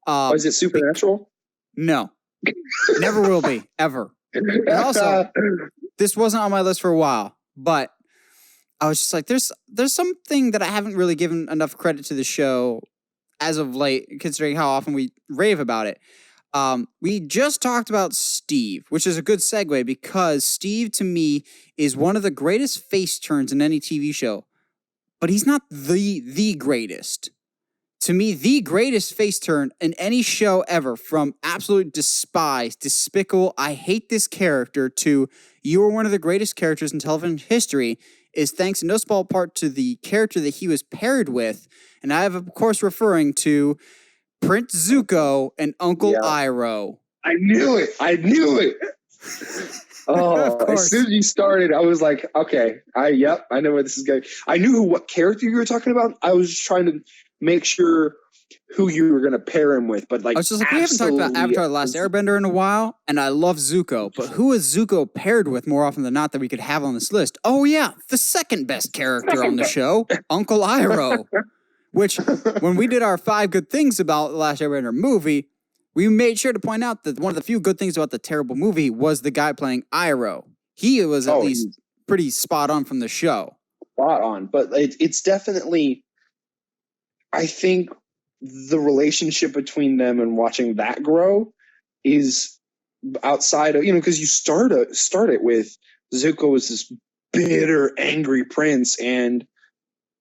Is it Supernatural? No. Never will be, ever. And also, this wasn't on my list for a while, but I was just like, there's something that I haven't really given enough credit to the show as of late, considering how often we rave about it. We just talked about Steve, which is a good segue because Steve, to me, is one of the greatest face turns in any TV show, but he's not the greatest. To me, the greatest face turn in any show ever, from absolute despise, despicable, I hate this character, to you are one of the greatest characters in television history, is thanks in no small part to the character that he was paired with. And I am, of course, referring to Prince Zuko and Uncle Iroh. I knew it. Oh, as soon as you started, I was like, okay, I know where this is going. I knew what character you were talking about. I was just trying to make sure who you were going to pair him with. But like, I was just like, we haven't talked about Avatar: The Last Airbender in a while, and I love Zuko. But who is Zuko paired with more often than not that we could have on this list? Oh yeah, the second best character on the show, Uncle Iroh. Which, when we did our 5 good things about The Last Airbender movie, we made sure to point out that one of the few good things about the terrible movie was the guy playing Iroh. He was at least pretty spot on from the show. Spot on. But it's definitely, I think the relationship between them and watching that grow is outside of, because you start it with Zuko as this bitter, angry prince, and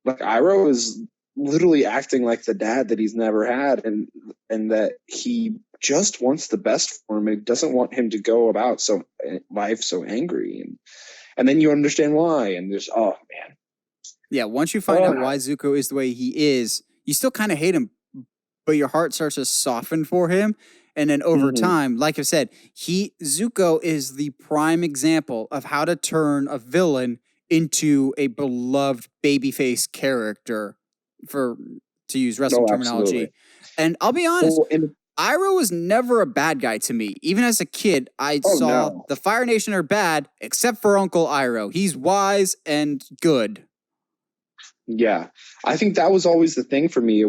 like Iroh is literally acting like the dad that he's never had, and that he just wants the best for him. He doesn't want him to go about life so angry, and then you understand why. And there's man, yeah. Once you find out why Zuko is the way he is, you still kind of hate him, but your heart starts to soften for him. And then over time, like I said, Zuko is the prime example of how to turn a villain into a beloved babyface character, to use wrestling terminology. Absolutely. And I'll be honest, Iroh was never a bad guy to me. Even as a kid, I saw the Fire Nation are bad, except for Uncle Iroh. He's wise and good. Yeah, I think that was always the thing for me.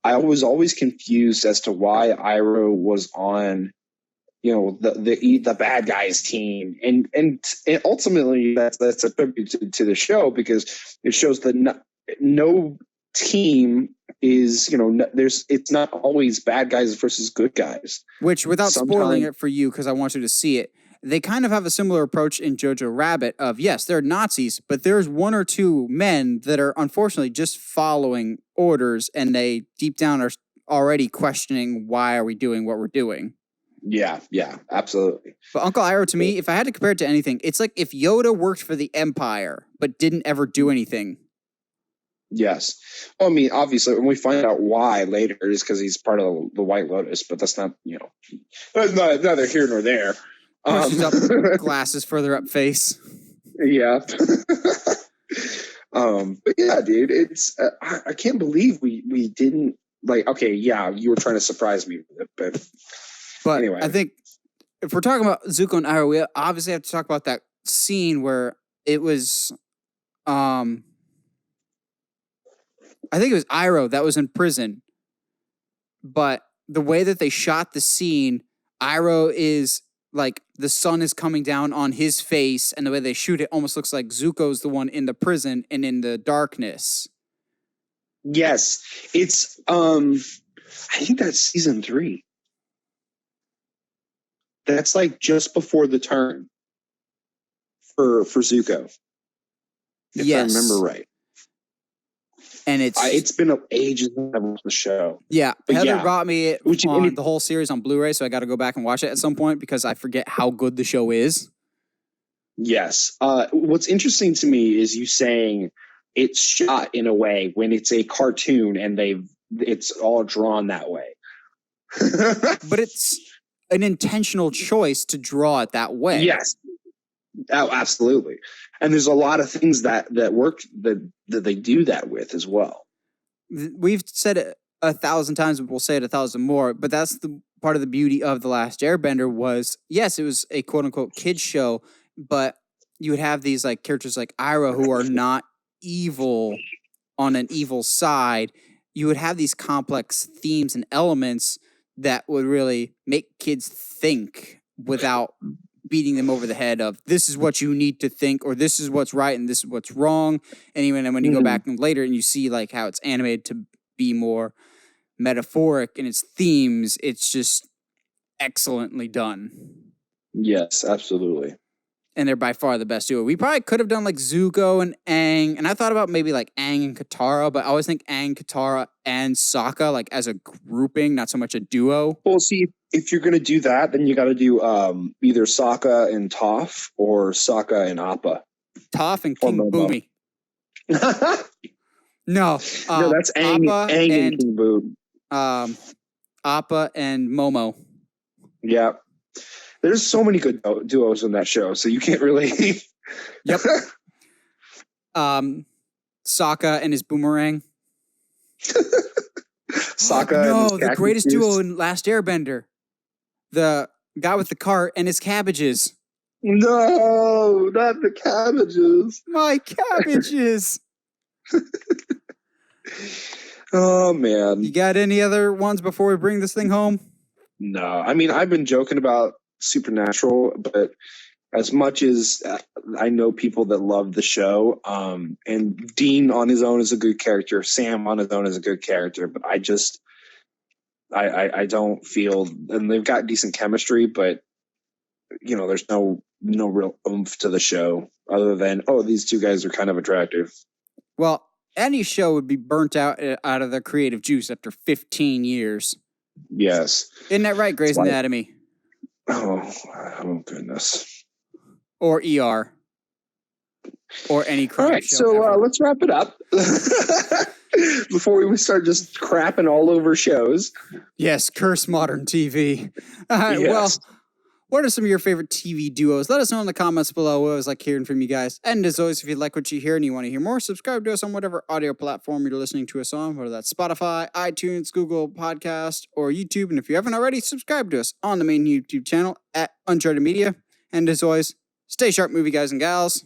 I was always confused as to why Iroh was on, the bad guys team, and ultimately that's a tribute to the show, because it shows that no team is, it's not always bad guys versus good guys. Which, without spoiling it for you, because I want you to see it, they kind of have a similar approach in Jojo Rabbit of, yes, they're Nazis, but there's one or two men that are unfortunately just following orders, and they deep down are already questioning, why are we doing what we're doing? Yeah, absolutely. But Uncle Iroh, to me, if I had to compare it to anything, it's like if Yoda worked for the Empire, but didn't ever do anything. Yes. Well, I mean, obviously, when we find out why later, is because he's part of the White Lotus, but that's not, that's neither here nor there. Pushes up glasses further up face. Yeah. But yeah, dude, it's I can't believe we didn't, like, okay, yeah, you were trying to surprise me with it, but anyway. I think if we're talking about Zuko and Iroh, we obviously have to talk about that scene where it was I think it was Iroh that was in prison, but the way that they shot the scene, Iroh is like the sun is coming down on his face, and the way they shoot it almost looks like Zuko's the one in the prison and in the darkness. Yes, it's I think that's season 3. That's like just before the turn for Zuko, if I remember right. And it's been ages since I've watched the show. Yeah, but Heather brought me it on the whole series on Blu-ray, so I got to go back and watch it at some point because I forget how good the show is. Yes. What's interesting to me is you saying it's shot in a way when it's a cartoon and it's all drawn that way. But it's an intentional choice to draw it that way. Yes. Oh, absolutely. And there's a lot of things that work that they do that with as well. We've said it 1,000 times, but we'll say it 1,000 more. But that's the part of the beauty of The Last Airbender was, yes, it was a quote unquote kids show, but you would have these like characters like Iroh who are not evil on an evil side. You would have these complex themes and elements that would really make kids think without beating them over the head of this is what you need to think, or this is what's right and this is what's wrong. And even when you go back and later and you see like how it's animated to be more metaphoric in its themes, it's just excellently done. Yes, absolutely. And they're by far the best duo. We probably could have done like Zuko and Aang, and I thought about maybe like Aang and Katara, but I always think Aang, Katara, and Sokka like as a grouping, not so much a duo. Well, see, if you're going to do that, then you got to do either Sokka and Toph or Sokka and Appa. Toph and King Boomy. No, that's Aang and King Boom. Appa and Momo. Yeah. There's so many good duos in that show, so you can't really. Yep. Sokka and his boomerang. Sokka. No, the greatest duo in Last Airbender. The guy with the cart and his cabbages. No, not the cabbages. My cabbages. Oh, man. You got any other ones before we bring this thing home? No. I mean, I've been joking about Supernatural, but as much as I know people that love the show, and Dean on his own is a good character, Sam on his own is a good character, but I just I don't feel, and they've got decent chemistry, but there's no real oomph to the show other than, these two guys are kind of attractive. Well, any show would be burnt out of their creative juice after 15 years. Yes. Isn't that right, Grey's Anatomy? Oh goodness. Or ER. Or any crime. All right, show so ever. let's wrap it up before we start just crapping all over shows. Yes, curse modern TV. Yes. What are some of your favorite TV duos? Let us know in the comments below. We always like hearing from you guys. And as always, if you like what you hear and you want to hear more, subscribe to us on whatever audio platform you're listening to us on, whether that's Spotify, iTunes, Google Podcast, or YouTube. And if you haven't already, subscribe to us on the main YouTube channel at Uncharted Media. And as always, stay sharp, movie guys and gals.